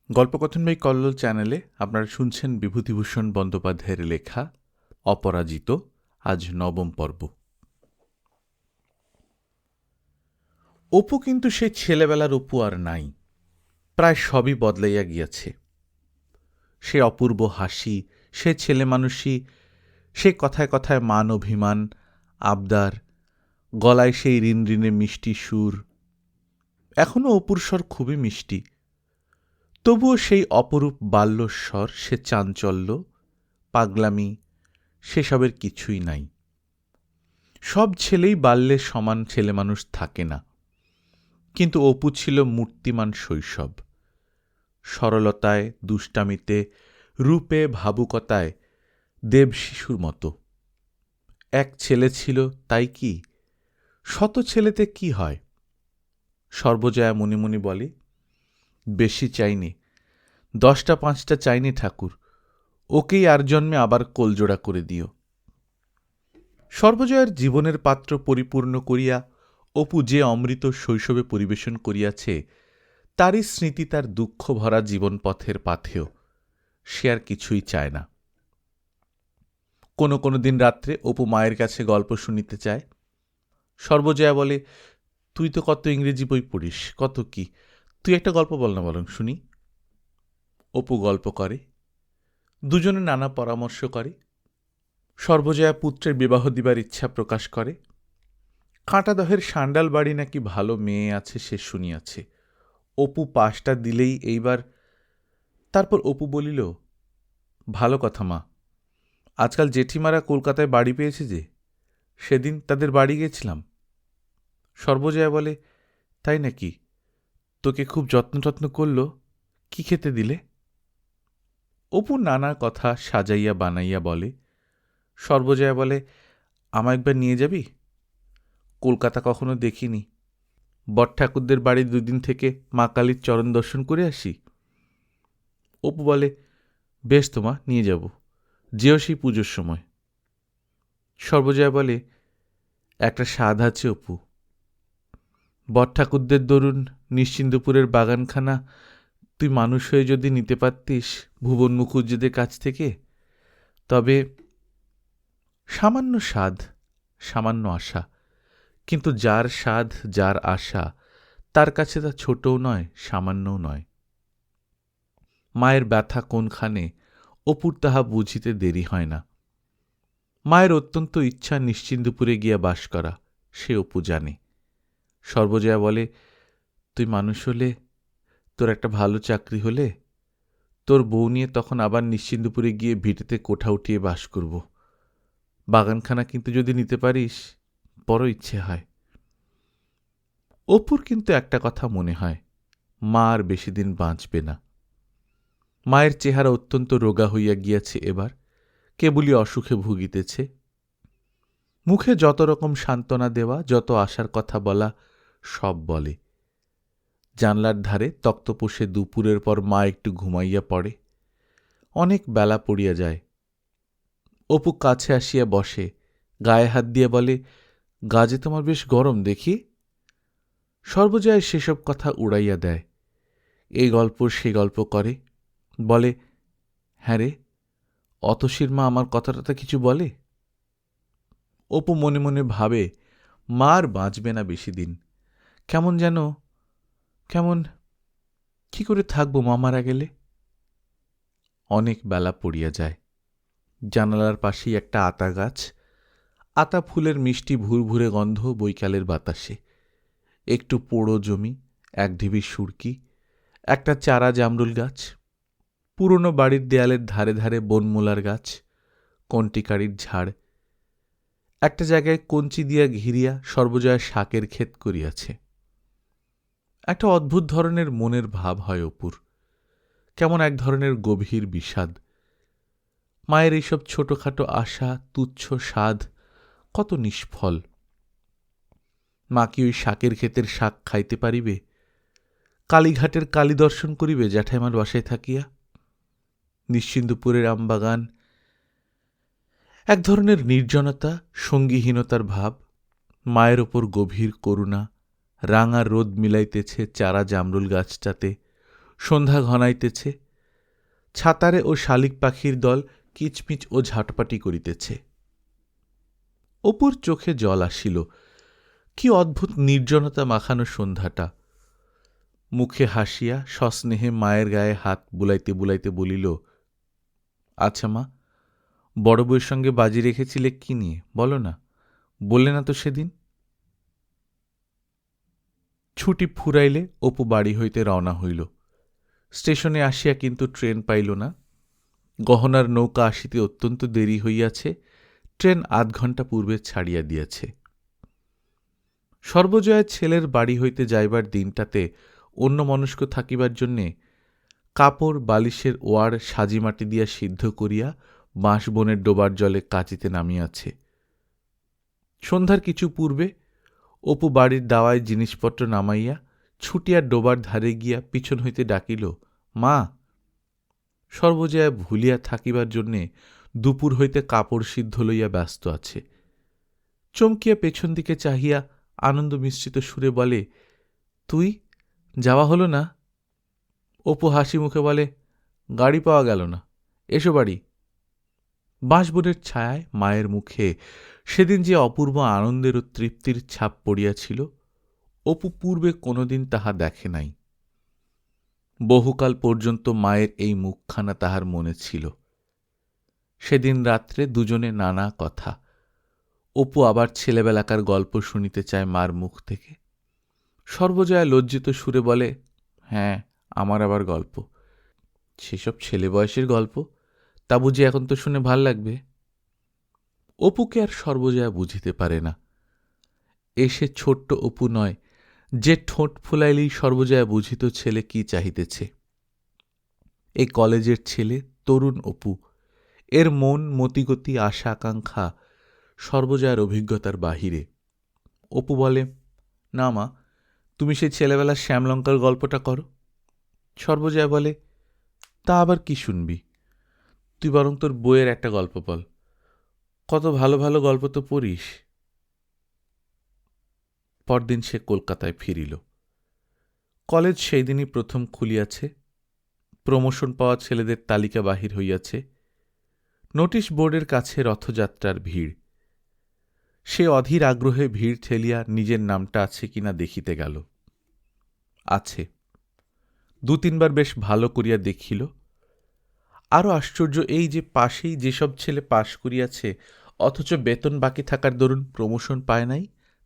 গল্পকথন by Kallol চ্যানেলে আপনারা শুনছেন বিভূতিভূষণ বন্দ্যোপাধ্যায়ের লেখা অপরাজিত, আজ 9ম পর্ব। অপু কিন্তু সেই ছেলেবেলার অপু আর নাই, প্রায় সবই বদলাইয়া গিয়াছে। সে অপূর্ব হাসি, সে ছেলে মানুষই, সে কথায় কথায় মান অভিমান, আবদার, গলায় সেই ঋণঋণে মিষ্টি সুর। এখনও অপুর স্বর খুবই মিষ্টি, তবুও সেই অপরূপ বাল্যস্বর, সে চাঞ্চল্য, পাগলামি, সেসবের কিছুই নাই। সব ছেলেই বাল্যের সমান ছেলে মানুষ থাকে না, কিন্তু অপু ছিল মূর্তিমান শৈশব। সরলতায়, দুষ্টামিতে, রূপে, ভাবুকতায় দেব শিশুর মতো। এক ছেলে ছিল, তাই কি? শত ছেলেতে কি হয়? সর্বজয়া মনে মনে বলে, বেশি চাইনি, 10টা 5টা চাইনি ঠাকুর, ওকেই আর জন্মে আবার কোলজোড়া করে দিও। সর্বজয়ার জীবনের পাত্র পরিপূর্ণ করিয়া অপু যে অমৃত শৈশবে পরিবেশন করিয়াছে, তারই স্মৃতি তার দুঃখ ভরা জীবনপথের পাথেয়। সে আর কিছুই চায় না। কোনো দিন রাত্রে অপু মায়ের কাছে গল্প শুনিতে চায়। সর্বজয়া বলে, তুই তো কত ইংরেজি বই পড়িস, কত কি, তুই একটা গল্প বল না বরং শুনি। অপু গল্প করে, দুজনে নানা পরামর্শ করে। সর্বজয়া পুত্রের বিবাহ দিবার ইচ্ছা প্রকাশ করে। কাঁটাদহের সান্ডাল বাড়ি নাকি ভালো মেয়ে আছে সে শুনিয়াছে। অপু পাশটা দিলেই এইবার। তারপর অপু বলিল, ভালো কথা মা, আজকাল জেঠিমারা কলকাতায় বাড়ি পেয়েছে যে, সেদিন তাদের বাড়ি গেছিলাম। সর্বজয়া বলে, তাই নাকি? তোকে খুব যত্ন করল? কি খেতে দিলে? অপু নানা কথা সাজাইয়া বানাইয়া বলে। সর্বজয়া বলে, আমায় একবার নিয়ে যাবি? কলকাতা কখনো দেখিনি, বড়ঠাকুরদের বাড়ি 2 দিন থেকে মা কালীর চরণ দর্শন করে আসি। অপু বলে, বেশ তোমা, নিয়ে যাব, যেও সেই পুজোর সময়। সর্বজয়া বলে, একটা স্বাদ আছে অপু, বড়ঠাকুরদের দরুন নিশ্চিন্দপুরের বাগানখানা তুই মানুষ হয়ে যদি নিতে পারতিস ভুবন মুখুজ্জেদের কাছ থেকে, তবে। সামান্য স্বাদ, সামান্য আশা, কিন্তু যার স্বাদ, যার আশা, তার কাছে তা ছোটও নয়, সামান্যও নয়। মায়ের ব্যথা কোনখানে অপুর তাহা বুঝিতে দেরি হয় না। মায়ের অত্যন্ত ইচ্ছা নিশ্চিন্দপুরে গিয়া বাস করা, সে অপু জানে। সর্বজয়া বলে, তুই মানুষ হলে, তোর একটা ভালো চাকরি হলে, তোর বউ নিয়ে তখন আবার নিশ্চিন্দপুরে গিয়ে ভিটেতে কোঠা উঠিয়ে বাস করব। বাগানখানা কিন্তু যদি নিতে পারিস, বড় ইচ্ছে হয়। অপুর কিন্তু একটা কথা মনে হয়, মা আর বেশি দিন বাঁচবে না। মায়ের চেহারা অত্যন্ত রোগা হইয়া গিয়াছে এবার, কেবলই অসুখে ভুগিতেছে। মুখে যত রকম সান্ত্বনা দেওয়া, যত আশার কথা বলা, সব বলে। জানলার ধারে তক্তপোষে দুপুরের পর মা একটু ঘুমাইয়া পড়ে। অনেক বেলা পড়িয়া যায়। অপু কাছে আসিয়া বসে, গায়ে হাত দিয়ে বলে, গা যে তোমার বেশ গরম দেখি। সর্বজয়া সেসব কথা উড়াইয়া দেয়, এই গল্প সে গল্প করে, বলে, হ্যাঁ রে, অতসীর মা আমার কথাটা কিছু বলে? অপু মনে মনে ভাবে, মা আর বাঁচবে না বেশি দিন। কেমন যেন, কেমন, কি করে থাকবো মা মারা গেলে? অনেক বেলা পড়িয়া যায়। জানালার পাশেই একটা আতা গাছ, আতা ফুলের মিষ্টি ভুরভুরে গন্ধ বৈকালের বাতাসে। একটু পোড়ো জমি, এক ঢিবি সুরকি, একটা চারা জামরুল গাছ, পুরনো বাড়ির দেয়ালের ধারে ধারে বনমূলার গাছ, কন্টিকারির ঝাড়। একটা জায়গায় কঞ্চি দিয়া ঘিরিয়া সর্বজয়া শাকের ক্ষেত করিয়াছে। একটা অদ্ভুত ধরনের মনের ভাব হয় অপুর, কেমন এক ধরনের গভীর বিষাদ। মায়ের এইসব ছোটখাটো আশা, তুচ্ছ স্বাদ কত নিষ্ফল। মা কি ওই শাকের ক্ষেতের শাক খাইতে পারিবে? কালীঘাটের কালী দর্শন করিবে জ্যাঠাইমার বাসায় থাকিয়া? নিশ্চিন্দপুরের আমবাগান, এক ধরনের নির্জনতা, সঙ্গীহীনতার ভাব। মায়ের ওপর গভীর করুণা, রাঙা রোদ মিলাইতেছে চারা জামরুল গাছটাতে, সন্ধ্যা ঘনাইতেছে, ছাতারে ও শালিক পাখির দল কিচমিচ ও ঝাটপাটি করিতেছে। অপুর চোখে জল আসিল। কি অদ্ভুত নির্জনতা মাখানো সন্ধ্যাটা! মুখে হাসিয়া সস্নেহে মায়ের গায়ে হাত বুলাইতে বুলাইতে বলিল, আচ্ছা মা, বড় বউয়ের সঙ্গে বাজি রেখেছিলে কি নিয়ে বলো না, বললে না তো সেদিন। ছুটি ফুরাইলে অপু বাড়ি হইতে রওনা হইল। স্টেশনে আসিয়া কিন্তু ট্রেন পাইল না। গহনার নৌকা আসিতে অত্যন্ত দেরি হইয়াছে, ট্রেন আধ ঘণ্টা পূর্বে ছাড়িয়া দিয়াছে। সর্বজয়া ছেলের বাড়ি হইতে যাইবার দিনটাতে অন্যমনস্ক থাকিবার জন্যে কাপড় বালিশের ওয়ার সাজি মাটি দিয়া সিদ্ধ করিয়া বাঁশবনের ডোবার জলে কাচিতে নামিয়াছে। সন্ধ্যার কিছু পূর্বে অপু বাড়ির দাওয়ায় জিনিসপত্র নামাইয়া ছুটিয়া ডোবার ধারে গিয়া পিছন হইতে ডাকিল, মা। সর্বজয়া ভুলিয়া থাকিবার জন্যে দুপুর হইতে কাপড় সিদ্ধ লইয়া ব্যস্ত আছে। চমকিয়া পেছন দিকে চাহিয়া আনন্দ মিশ্রিত সুরে বলে, তুই যাওয়া হল না? অপু হাসি মুখে বলে, গাড়ি পাওয়া গেল না, এসো বাড়ি। বাঁশবনের ছায়ায় মায়ের মুখে সেদিন যে অপূর্ব আনন্দের ও তৃপ্তির ছাপ পড়িয়াছিল, অপু পূর্বে কোনোদিন তাহা দেখে নাই। বহুকাল পর্যন্ত মায়ের এই মুখখানা তাহার মনে ছিল। সেদিন রাত্রে দুজনে নানা কথা। অপু আবার ছেলেবেলাকার গল্প শুনিতে চায় মার মুখ থেকে। সর্বজয়া লজ্জিত সুরে বলে, হ্যাঁ, আমার আবার গল্প। সেসব ছেলে বয়সের গল্প, তা বুঝি এখন তো শুনে ভাল লাগবে? অপুকে আর সর্বজয়া বুঝিতে পারে না। এসে ছোট্ট অপু নয়, যে ঠোঁট ফুলাইলেই সর্বজয়া বুঝিত ছেলে কি চাহিতেছে। এই কলেজের ছেলে তরুণ অপু, এর মন মতিগতি আশা আকাঙ্ক্ষা সর্বজয়ার অভিজ্ঞতার বাহিরে। অপু বলে, না মা, তুমি সেই ছেলেবেলার শ্যামলঙ্কার গল্পটা করো। সর্বজয়া বলে, তা আবার কি শুনবি? তুই বরং তোর বইয়ের একটা গল্প বল, কত ভালো ভালো গল্প তো পড়িস। পরদিন সে কলকাতায় ফিরিল। কলেজ সেই দিনই প্রথম খুলিয়াছে। প্রমোশন পাওয়া ছেলেদের তালিকা বাহির হইয়াছে। নোটিশ বোর্ডের কাছে রথযাত্রার ভিড়। সে অধীর আগ্রহে ভিড় ঠেলিয়া নিজের নামটা আছে কিনা দেখিতে গেল। আছে। দু তিনবার বেশ ভালো করিয়া দেখিল। আরও আশ্চর্য এই যে পাশেই যেসব ছেলে পাশ করিয়াছে অথচ বেতন বাকি থাকার দরুন প্রমোশন পায় নাই,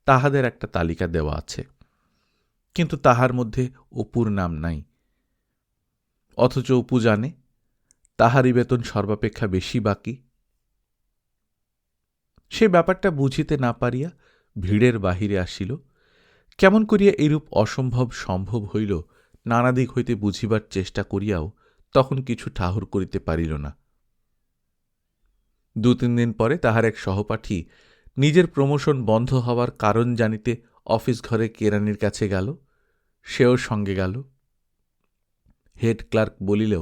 তাহাদের একটা তালিকা দেওয়া আছে, কিন্তু তাহার মধ্যে অপুর নাম নাই। অথচ অপু জানে তাহারই বেতন সর্বাপেক্ষা বেশি বাকি। সে ব্যাপারটা বুঝিতে না পারিয়া ভিড়ের বাহিরে আসিল। কেমন করিয়া এরূপ অসম্ভব সম্ভব হইল নানা দিক হইতে বুঝিবার চেষ্টা করিয়াও তখন কিছু ঠাহর করিতে পারিল না। দু তিন দিন পরে তাহার এক সহপাঠী নিজের প্রমোশন বন্ধ হওয়ার কারণ জানিতে অফিস ঘরে কেরানির কাছে গেল। সেও সঙ্গে গেল। হেড ক্লার্ক বলিল,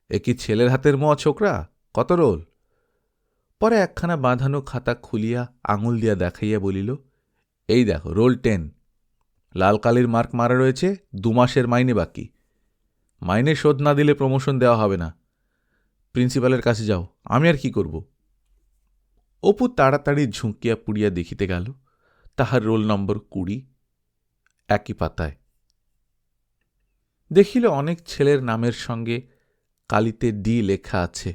এ কি ছেলের হাতের মোয়া ছোকরা, কত রোল? পরে একখানা বাঁধানো খাতা খুলিয়া আঙুল দিয়া দেখাইয়া বলিল, এই দেখো, রোল 10। লাল কালির মার্ক মারা রয়েছে, 2 মাসের মাইনে বাকি। মাইনে শোধ না দিলে প্রমোশন দেওয়া হবে না। প্রিন্সিপালের কাছে যাও, আমি আর কি করব? অপু তাড়াতাড়ি ঝুঁকিয়া পুড়িয়া দেখিতে গেল। তাহার রোল নম্বর 20, একই পাতায়। দেখিল অনেক ছেলের নামের সঙ্গে কালিতে ডি লেখা আছে,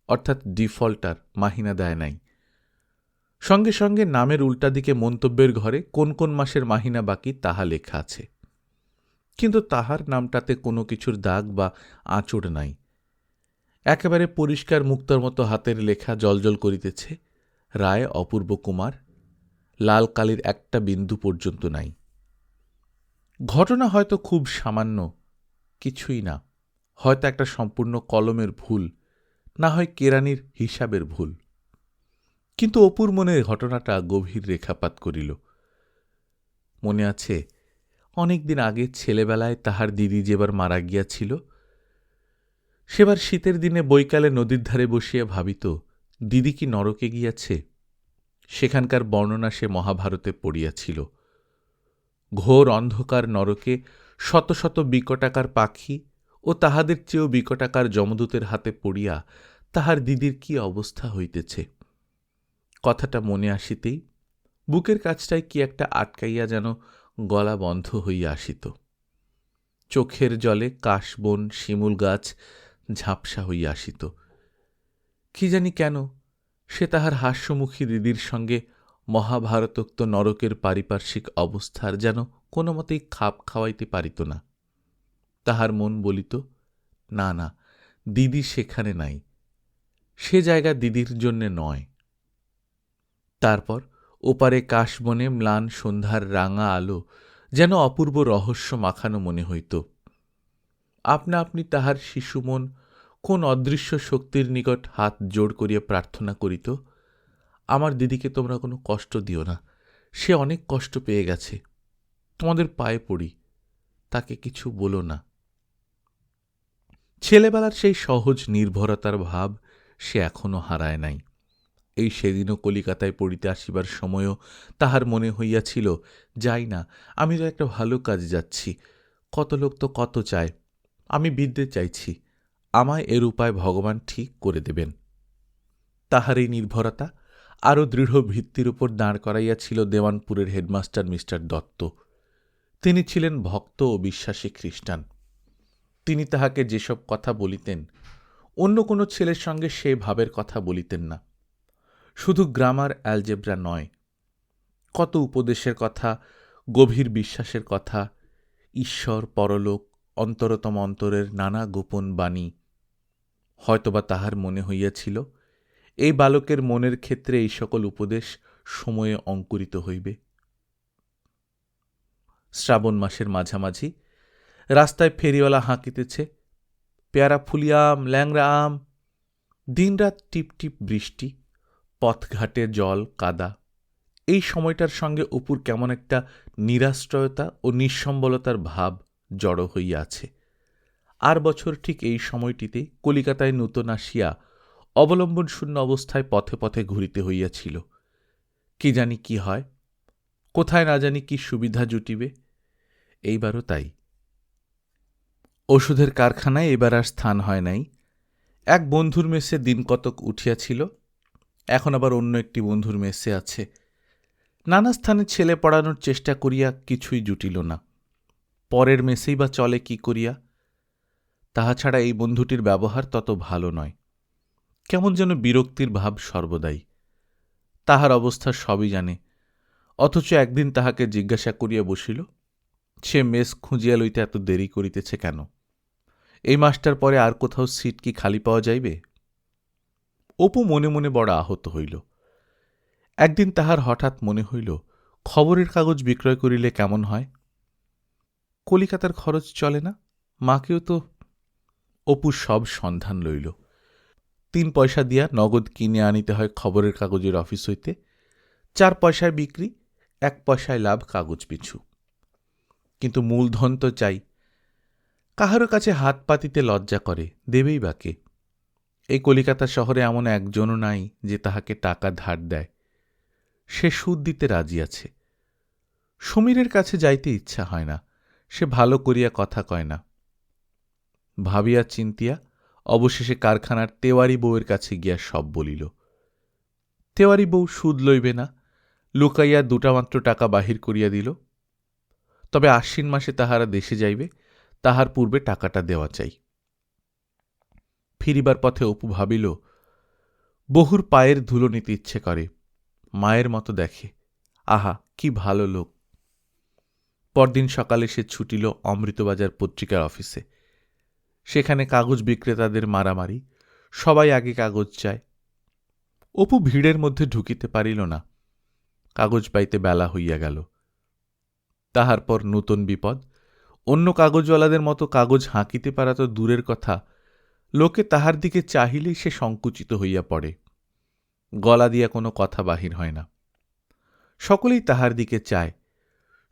অর্থাৎ ডিফল্টার, মাহিনা দেয় নাই। সঙ্গে সঙ্গে নামের উল্টা দিকে মন্তব্যের ঘরে কোন কোন মাসের মাহিনা বাকি তাহা লেখা আছে, কিন্তু তাহার নামটাতে কোনো কিছুর দাগ বা আঁচড় নাই। একেবারে পরিষ্কার মুক্তার মতো হাতের লেখা জলজল করিতেছে, রায় অপূর্ব কুমার। লাল কালির একটা বিন্দু পর্যন্ত নাই। ঘটনা হয়তো খুব সামান্য, কিছুই না, হয়তো একটা সম্পূর্ণ কলমের ভুল, না হয় কেরানির হিসাবের ভুল। কিন্তু অপুর মনে ঘটনাটা গভীর রেখাপাত করিল। মনে আছে অনেক দিন আগে ছেলেবেলায় তাহার দিদি যেবার মারা গিয়াছিল, সেবার শীতের দিনে বৈকালে নদীর ধারে বসিয়া ভাবিত দিদি কি নরকে গিয়াছে। সেখানকার বর্ণনা সে মহাভারতে পড়িয়াছিল। ঘোর অন্ধকার নরকে শত শত বিকটাকার পাখি ও তাহাদের চেয়েও বিকটাকার যমদূতের হাতে পড়িয়া তাহার দিদির কি অবস্থা হইতেছে। কথাটা মনে আসিতেই বুকের কাছটায় কি একটা আটকাইয়া যেন গলা বন্ধ হইয়া আসিত। চোখের জলে কাশবন শিমুল গাছ ঝাপসা হইয়া আসিত। কি জানি কেন সে তাহার হাস্যমুখী দিদির সঙ্গে মহাভারতোক্ত নরকের পারিপার্শ্বিক অবস্থার যেন কোনো মতেই খাপ খাওয়াইতে পারিত না। তাহার মন বলিত, না না, দিদি সেখানে নাই, সে জায়গা দিদির জন্যে নয়। তারপর ওপারে কাশবনে ম্লান সন্ধ্যার রাঙা আলো যেন অপূর্ব রহস্য মাখানো মনে হইত। আপনা আপনি তাহার শিশুমন কোন অদৃশ্য শক্তির নিকট হাত জোড় করিয়া প্রার্থনা করিত, আমার দিদিকে তোমরা কোনো কষ্ট দিও না, সে অনেক কষ্ট পেয়ে গেছে, তোমাদের পায়ে পড়ি, তাকে কিছু বলো না। ছেলেবেলার সেই সহজ নির্ভরতার ভাব সে এখনো হারায় নাই। এই সেদিনও কলিকাতায় পড়িতে আসিবার সময়ও তাহার মনে হইয়াছিল, যাই না, আমি তো একটা ভালো কাজে যাচ্ছি, কত লোক তো কত চায়, আমি বিদ্যে চাইছি, আমায় এর উপায় ভগবান ঠিক করে দেবেন। তাহার এই নির্ভরতা আরও দৃঢ় ভিত্তির উপর দাঁড় করাইয়াছিল দেওয়ানপুরের হেডমাস্টার মিস্টার দত্ত। তিনি ছিলেন ভক্ত ও বিশ্বাসী খ্রিস্টান। তিনি তাহাকে যেসব কথা বলিতেন, অন্য কোনো ছেলের সঙ্গে সে ভাবের কথা বলিতেন না। শুধু গ্রামার অ্যালজেব্রা নয়, কত উপদেশের কথা, গভীর বিশ্বাসের কথা, ঈশ্বর, পরলোক, অন্তরতম অন্তরের নানা গোপন বাণী। হয়তোবা তাহার মনে হইয়াছিল, এই বালকের মনের ক্ষেত্রে এই সকল উপদেশ সময়ে অঙ্কুরিত হইবে। শ্রাবণ মাসের মাঝামাঝি রাস্তায় ফেরিওয়ালা হাঁকিতেছে, পেয়ারা ফুলিয়াম, ল্যাংড়া আম। দিনরাত টিপ টিপ বৃষ্টি, পথঘাটে জল কাদা। এই সময়টার সঙ্গে অপুর কেমন একটা নিরাশ্রয়তা ও নিঃসম্বলতার ভাব জড়ো হইয়া আছে। আর বছর ঠিক এই সময়টিতে কলিকাতায় নূতন আসিয়া অবলম্বন শূন্য অবস্থায় পথে পথে ঘুরিতে হইয়াছিল। কি জানি কি হয়, কোথায় না জানি কি সুবিধা জুটিবে। এইবারও তাই। ওষুধের কারখানায় এবার আর স্থান হয় নাই। এক বন্ধুর মেসে দিন কতক উঠিয়াছিল, এখন আবার অন্য একটি বন্ধুর মেসে আছে। নানা স্থানে ছেলে পড়ানোর চেষ্টা করিয়া কিছুই জুটিল না। পরের মেসেই বা চলে কি করিয়া? তাহা ছাড়া এই বন্ধুটির ব্যবহার তত ভালো নয়, কেমন যেন বিরক্তির ভাব সর্বদাই। তাহার অবস্থা সবই জানে, অথচ একদিন তাহাকে জিজ্ঞাসা করিয়া বসিল, সে মেস খুঁজিয়া লইতে এত দেরি করিতেছে কেন? এই মাসটার পরে আর কোথাও সিট কি খালি পাওয়া যাইবে? অপু মনে মনে বড় আহত হইল। একদিন তাহার হঠাৎ মনে হইল, খবরের কাগজ বিক্রয় করিলে কেমন হয়? কলিকাতার খরচ চলে না, মাকেও তো। অপু সব সন্ধান লইল। 3 পয়সা দিয়া নগদ কিনে আনিতে হয় খবরের কাগজের অফিস হইতে, 4 পয়সায় বিক্রি, 1 পয়সায় লাভ কাগজ পিছু। কিন্তু মূলধন তো চাই। কাহারও কাছে হাত পাতিতে লজ্জা করে, দেবেই বা কে? এই কলিকাতা শহরে এমন একজনও নাই যে তাহাকে টাকা ধার দেয়। সে সুদ দিতে রাজি আছে। সমীরের কাছে যাইতে ইচ্ছা হয় না, সে ভালো করিয়া কথা কয় না। ভাবিয়া চিন্তিয়া অবশেষে কারখানার তেওয়ারি বউয়ের কাছে গিয়া সব বলিল। তেওয়ারি বউ সুদ লইবে না, লুকাইয়া 2টা মাত্র টাকা বাহির করিয়া দিল। তবে আশ্বিন মাসে তাহারা দেশে যাইবে, তাহার পূর্বে টাকাটা দেওয়া চাই। ফিরিবার পথে অপু ভাবিল, বহুর পায়ের ধুলো নিতে ইচ্ছে করে, মায়ের মতো দেখে, আহা কি ভালো লোক। পরদিন সকালে সে ছুটিল অমৃতবাজার পত্রিকার অফিসে। সেখানে কাগজ বিক্রেতাদের মারামারি, সবাই আগে কাগজ চায়। অপু ভিড়ের মধ্যে ঢুকিতে পারিল না, কাগজ পাইতে বেলা হইয়া গেল। তাহার পর নূতন বিপদ, অন্য কাগজওয়ালাদের মতো কাগজ হাঁকিতে পারা তো দূরের কথা, লোকে তাহার দিকে চাহিলেই সে সংকুচিত হইয়া পড়ে, গলা দিয়া কোনো কথা বাহির হয় না। সকলেই তাহার দিকে চায়।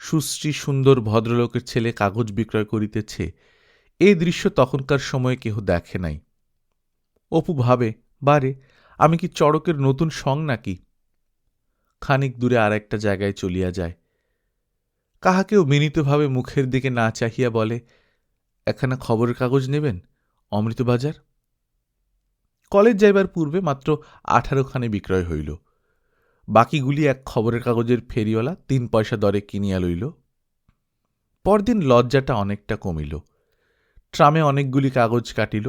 সুশ্রী সুন্দর ভদ্রলোকের ছেলে কাগজ বিক্রয় করিতেছে, এই দৃশ্য তখনকার সময়ে কেহ দেখে নাই। অপু ভাবে, বারে, আমি কি চড়কের নতুন সং নাকি? খানিক দূরে আর একটা জায়গায় চলিয়া যায়। কাহাকেও বিনীতভাবে মুখের দিকে না চাহিয়া বলে, একখানা খবরের কাগজ নেবেন, অমৃতবাজার। কলেজ যাইবার পূর্বে মাত্র 18খানি বিক্রয় হইল। বাকিগুলি এক খবরের কাগজের ফেরিওয়ালা 3 পয়সা দরে কিনিয়া লইল। পরদিন লজ্জাটা অনেকটা কমিল। ট্রামে অনেকগুলি কাগজ কাটিল।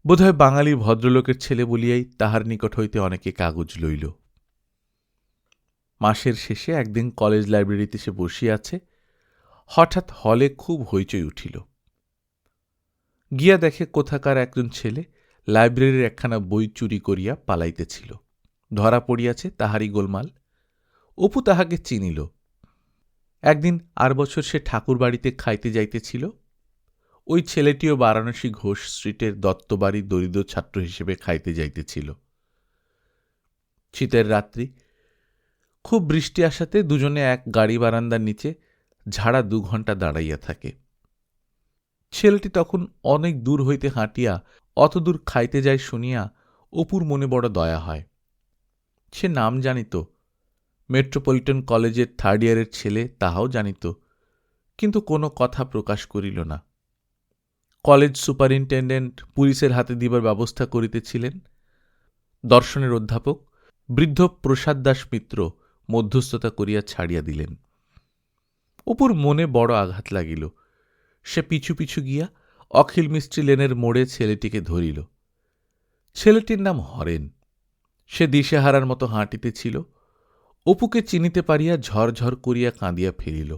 বোধহয় বাঙালি ভদ্রলোকের ছেলে বলিয়াই তাহার নিকট হইতে অনেকে কাগজ লইল। মাসের শেষে একদিন কলেজ লাইব্রেরিতে সে বসিয়াছে, হঠাৎ হলে খুব হইচই উঠিল। গিয়া দেখে কোথাকার একজন ছেলে লাইব্রেরির একখানা বই চুরি করিয়া পালাইতেছিল। ধরা পড়িয়াছে তাহারই গোলমাল। অপু তাহাকে চিনিল। একদিন আর বছর সে ঠাকুর বাড়িতে খাইতে যাইতেছিল। ওই ছেলেটিও বারাণসী ঘোষ স্ট্রিটের দত্তবাড়ির দরিদ্র ছাত্র হিসেবে খাইতে যাইতেছিল। শীতের রাত্রি, খুব বৃষ্টি আসাতে দুজনে এক গাড়ি বারান্দার নিচে ঝাড়া 2 ঘণ্টা দাঁড়াইয়া থাকে। ছেলেটি তখন অনেক দূর হইতে হাঁটিয়া অতদূর খাইতে যায় শুনিয়া অপুর মনে বড় দয়া হয়। সে নাম জানিত, মেট্রোপলিটন কলেজের 3rd ইয়ারের ছেলে, তাহাও জানিত, কিন্তু কোনো কথা প্রকাশ করিল না। কলেজ সুপারিনটেন্ডেন্ট পুলিশের হাতে দিবার ব্যবস্থা করিতেছিলেন। দর্শনের অধ্যাপক বৃদ্ধ প্রসাদ দাস মিত্র মধ্যস্থতা করিয়া ছাড়িয়া দিলেন। অপুর মনে বড় আঘাত লাগিল। সে পিছু পিছু গিয়া অখিল মিস্ত্রি লেনের মোড়ে ছেলেটিকে ধরিল। ছেলেটির নাম হরেন। সে দিশেহারার মতো হাঁটিতেছিল। অপুকে চিনিতে পারিয়া ঝরঝর করিয়া কাঁদিয়া ফেলিল।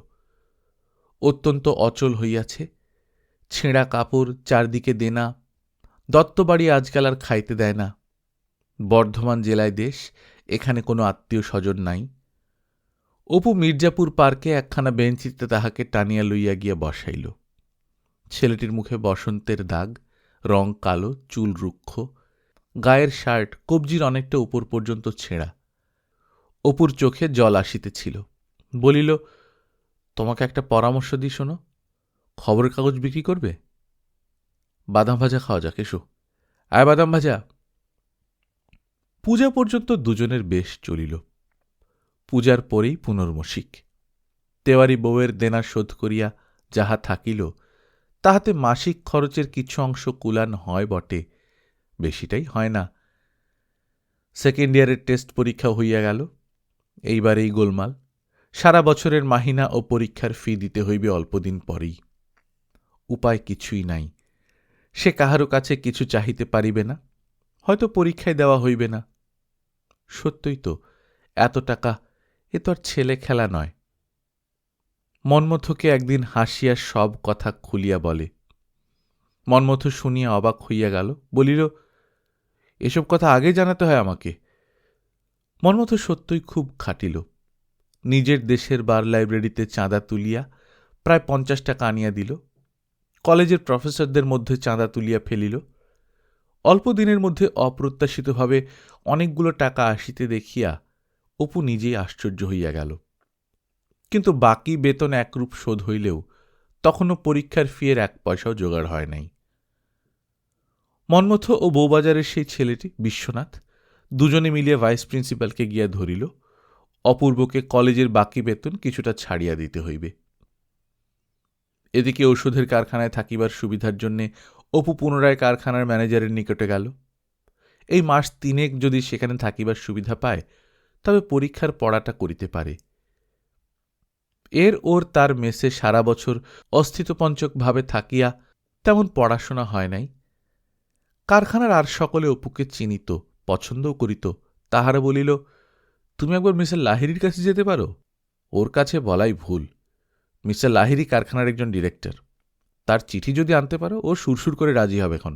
অত্যন্ত অচল হইয়াছে, ছেঁড়া কাপড়, চারদিকে দেনা। দত্তবাড়ি আজকাল আর খাইতে দেয় না। বর্ধমান জেলায় দেশ, এখানে কোনো আত্মীয় স্বজন নাই। অপু মির্জাপুর পার্কে একখানা বেঞ্চিতে তাহাকে টানিয়া লইয়া গিয়া বসাইল। ছেলেটির মুখে বসন্তের দাগ, রং কালো, চুল রুক্ষ, গায়ের শার্ট কবজির অনেকটা উপর পর্যন্ত ছেঁড়া। অপুর চোখে জল আসিতেছিল। বলিল, তোমাকে একটা পরামর্শ দিই, শোনো। খবরের কাগজ বিক্রি করবে? বাদাম ভাজা খাওয়া যাক, এসো। আয় বাদাম ভাজা। পূজা পর্যন্ত দুজনের বেশ চলিল। পূজার পরেই পুনর্মসিক। তেওয়ারি বউয়ের দেনা শোধ করিয়া যাহা থাকিল, তাহাতে মাসিক খরচের কিছু অংশ কুলান হয় বটে, বেশিটাই হয় না। 2nd ইয়ারের টেস্ট পরীক্ষা হইয়া গেল। এইবার এই গোলমাল। সারা বছরের মাহিনা ও পরীক্ষার ফি দিতে হইবে অল্পদিন পরেই। উপায় কিছুই নাই। সে কাহারও কাছে কিছু চাহিতে পারিবে না, হয়তো পরীক্ষায় দেওয়া হইবে না। সত্যই তো, এত টাকা, এ তো আর ছেলে খেলা নয়। মন্মথকে একদিন হাসিয়া সব কথা খুলিয়া বলে। মন্মথ শুনিয়া অবাক হইয়া গেল, বলিল, এসব কথা আগে জানাতে হয় আমাকে। মন্মথ সত্যই খুব খাটিল। নিজের দেশের বার লাইব্রেরিতে চাঁদা তুলিয়া প্রায় 50 টাকা আনিয়া দিল। কলেজের প্রফেসরদের মধ্যে চাঁদা তুলিয়া ফেলিল। অল্প দিনের মধ্যে অপ্রত্যাশিতভাবে অনেকগুলো টাকা আসিতে দেখিয়া অপু নিজেই আশ্চর্য হইয়া গেল। কিন্তু বাকি বেতন একরূপ শোধ হইলেও তখনও পরীক্ষার ফিয়ের 1 পয়সাও জোগাড় হয় নাই। মন্মথ ও বউবাজারের সেই ছেলেটি বিশ্বনাথ দুজনে মিলিয়ে ভাইস প্রিন্সিপালকে গিয়া ধরিল, অপূর্বকে কলেজের বাকি বেতন কিছুটা ছাড়িয়া দিতে হইবে। এদিকে ওষুধের কারখানায় থাকিবার সুবিধার জন্যে অপু পুনরায় কারখানার ম্যানেজারের নিকটে গেল। এই মাস 3 যদি সেখানে থাকিবার সুবিধা পায়, তবে পরীক্ষার পড়াটা করিতে পারে। ওর তার মেসে সারা বছর অস্থিতপঞ্চকভাবে থাকিয়া তেমন পড়াশোনা হয় নাই। কারখানার আর সকলে অপুকে চিনিত, পছন্দও করিত। তাহারা বলিল, তুমি একবার মিস্টার লাহিড়ির কাছে যেতে পারো। ওর কাছে বলাই ভুল। মিস্টার লাহিড়ি কারখানার একজন ডিরেক্টর। তার চিঠি যদি আনতে পারো, ও সুরসুর করে রাজি হবে এখন।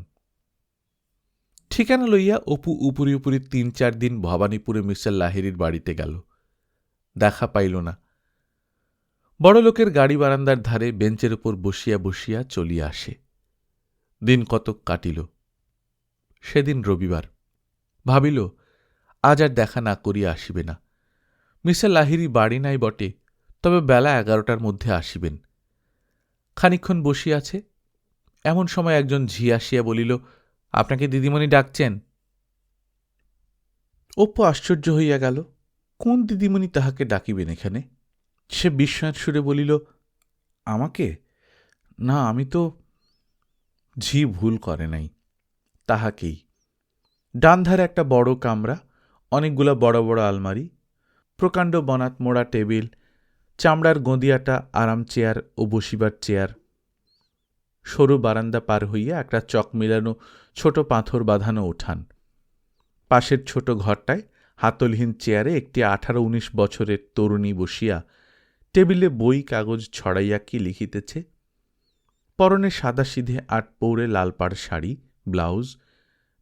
ঠিকানা লইয়া অপু উপরি উপরি 3-4 দিন ভবানীপুরে মিস্টার লাহিড়ির বাড়িতে গেল। দেখা পাইল না। বড় লোকের গাড়ি বারান্দার ধারে বেঞ্চের উপর বসিয়া বসিয়া চলিয়া আসে। দিন কতক কাটিল। সেদিন রবিবার। ভাবিল, আজ আর দেখা না করিয়া আসিবে না। মিস্টার লাহিড়ি বাড়ি নাই বটে, তবে বেলা 11টার মধ্যে আসিবেন। খানিকক্ষণ বসিয়াছে, এমন সময় একজন ঝি আসিয়া বলিল, আপনাকে দিদিমণি ডাকছেন। অপু আশ্চর্য হইয়া গেল, কোন দিদিমণি তাহাকে ডাকিবেন এখানে? সে বিস্ময়ের সুরে বলিল, আমাকে? না, আমি তো। ঝি ভুল করে নাই, তাহাকেই। ডান ধারে একটা বড় কামরা, অনেকগুলো বড় বড় আলমারি, প্রকাণ্ড বনাত মোড়া টেবিল, চামড়ার গদিয়াটা আরাম চেয়ার ও বসিবার চেয়ার, সরু বারান্দা পার হইয়া একটা চক মিলানো ছোট পাথর বাঁধানো উঠান। পাশের ছোট ঘরটায় হাতলহীন চেয়ারে একটি 18-19 বছরের তরুণী বসিয়া টেবিলে বই কাগজ ছড়াইয়া কি লিখিতেছে। পরনে সাদাসিধে 8 পৌরে লাল পাড় শাড়ি, ব্লাউজ,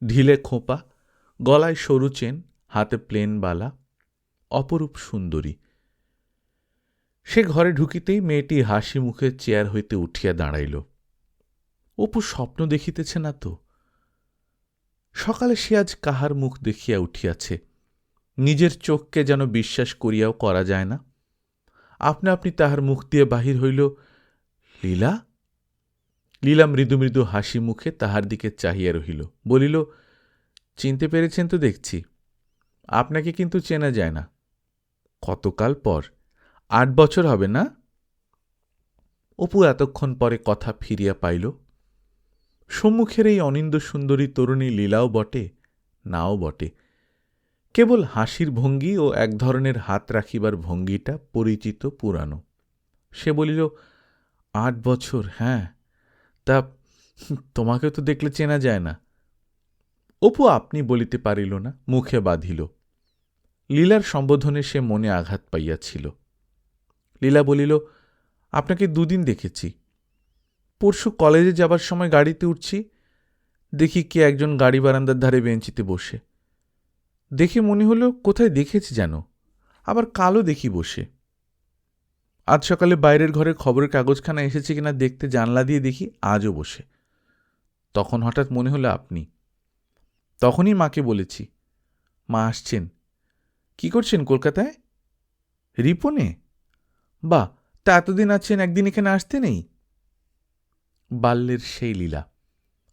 ঢিলে খোঁপা, গলায় সরু চেন, হাতে প্লেন বালা, অপরূপ সুন্দরী। সে ঘরে ঢুকিতেই মেয়েটি হাসি মুখে চেয়ার হইতে উঠিয়া দাঁড়াইল। অপু স্বপ্ন দেখিতেছে না তো? সকালে সে আজ কাহার মুখ দেখিয়া উঠিয়াছে, নিজের চোখকে যেন বিশ্বাস করিয়াও করা যায় না। আপনা আপনি তাহার মুখ দিয়ে বাহির হইল, লীলা। লীলা মৃদু মৃদু হাসি মুখে তাহার দিকে চাহিয়া রহিল, বলিল, চিনতে পেরেছেন তো দেখছি। আপনাকে কিন্তু চেনা যায় না। কতকাল পর, 8 বছর হবে না? অপু এতক্ষণ পরে কথা ফিরিয়া পাইল। সম্মুখের এই অনিন্দ সুন্দরী তরুণী লীলাও বটে, নাও বটে। কেবল হাসির ভঙ্গি ও এক ধরনের হাত রাখিবার ভঙ্গিটা পরিচিত, পুরানো। সে বলিল, 8 বছর, হ্যাঁ। তা তোমাকে তো দেখলে চেনা যায় না। অপু আপনি বলিতে পারিল না, মুখে বাঁধিল। লীলার সম্বোধনে সে মনে আঘাত পাইয়াছিল। লীলা বলিল, আপনাকে 2 দিন দেখেছি। পরশু কলেজে যাবার সময় গাড়িতে উঠছি, দেখি কে একজন গাড়ি বারান্দার ধারে বেঞ্চিতে বসে। দেখে মনে হলো কোথায় দেখেছি যেন, আবার কালও দেখি বসে। আজ সকালে বাইরের ঘরে খবরের কাগজখানা এসেছে কিনা দেখতে জানলা দিয়ে দেখি আজও বসে। তখন হঠাৎ মনে হলো আপনি। তখনই মাকে বলেছি। মা আসছেন। কি করছেন কলকাতায়? রিপনে? বাহ, তা এতদিন আছেন, একদিন এখানে আসতে নেই? বাল্যের সেই লীলা।